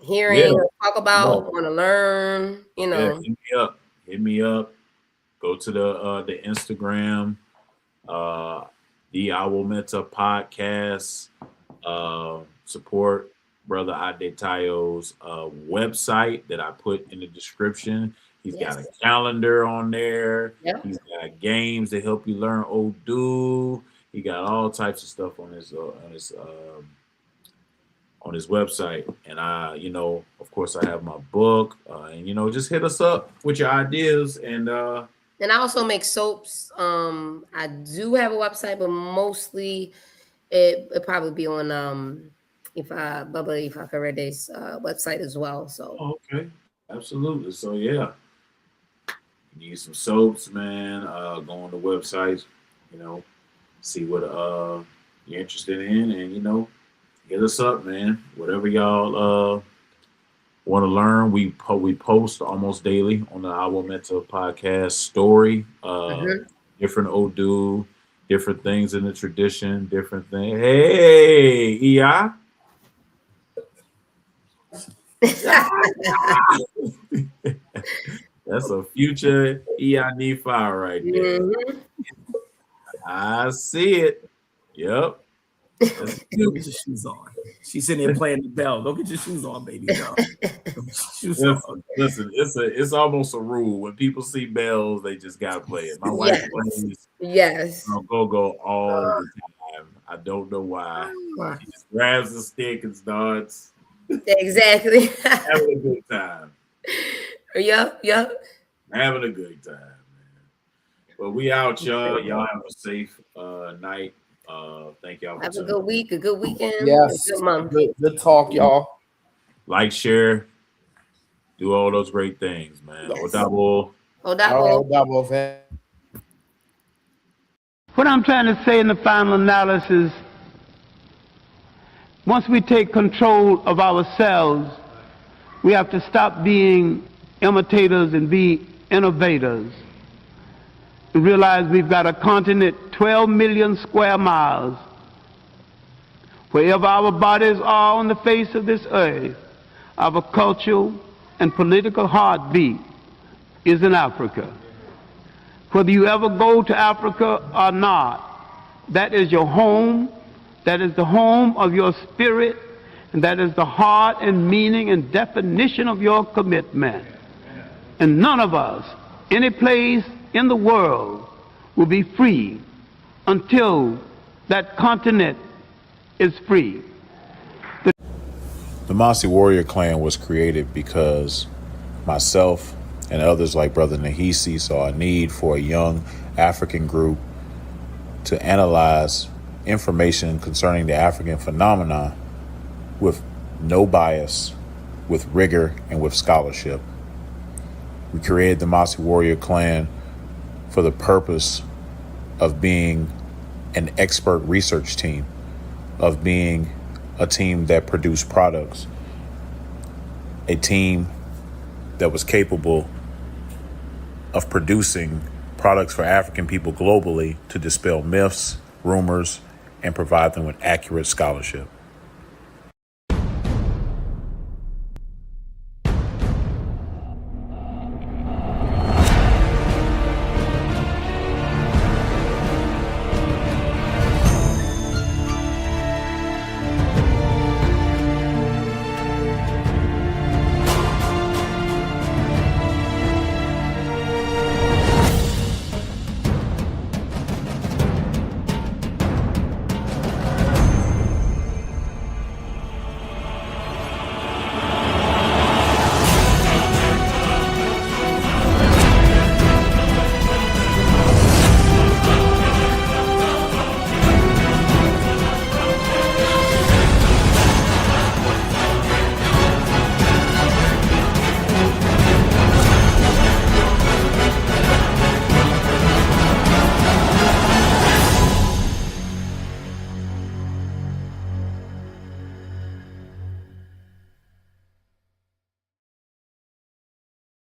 hearing or talk about, want to learn, Yeah, hit me up. Go to the Instagram, the Owl Meta podcast. Support Brother Adetayo's website that I put in the description. He's got a calendar on there. Yep. He's got games to help you learn Odu. He got all types of stuff on his website. And of course, I have my book. And just hit us up with your ideas. And I also make soaps. I do have a website, but mostly it probably be on Baba Ifakarede's website as well. So okay, absolutely. So yeah, you need some soaps, man. Go on the website, see what you're interested in, and hit us up, man. Whatever y'all want to learn, we post almost daily on the Our Mental Podcast story. Different Odu. Different things in the tradition, different things. Hey, Iya. That's a future Iya Nephi right there. I see it. Yep. Go get your shoes on. She's sitting there playing the bell. Go get your shoes on, baby. Listen, it's almost a rule. When people see bells, they just gotta play it. My wife plays go all the time. I don't know why. She just grabs the stick and starts exactly having a good time. Yep. Having a good time, man. But we out, y'all. Y'all have a safe night. Thank y'all for have a good week, a good weekend. Yes. A good month. Good talk, y'all. Like, share, do all those great things, man. Yes. Odabo. What I'm trying to say in the final analysis, once we take control of ourselves, we have to stop being imitators and be innovators. And realize we've got a continent 12 million square miles. Wherever our bodies are on the face of this earth, our cultural and political heartbeat is in Africa. Whether you ever go to Africa or not, that is your home. That is the home of your spirit. And that is the heart and meaning and definition of your commitment. And none of us, any place in the world, will be free until that continent is free. The Mossy Warrior Clan was created because myself and others like Brother Nahisi saw a need for a young African group to analyze information concerning the African phenomenon with no bias, with rigor, and with scholarship. We created the Mossy Warrior Clan for the purpose of being an expert research team, of being a team that produced products, a team that was capable of producing products for African people globally to dispel myths, rumors, and provide them with accurate scholarship.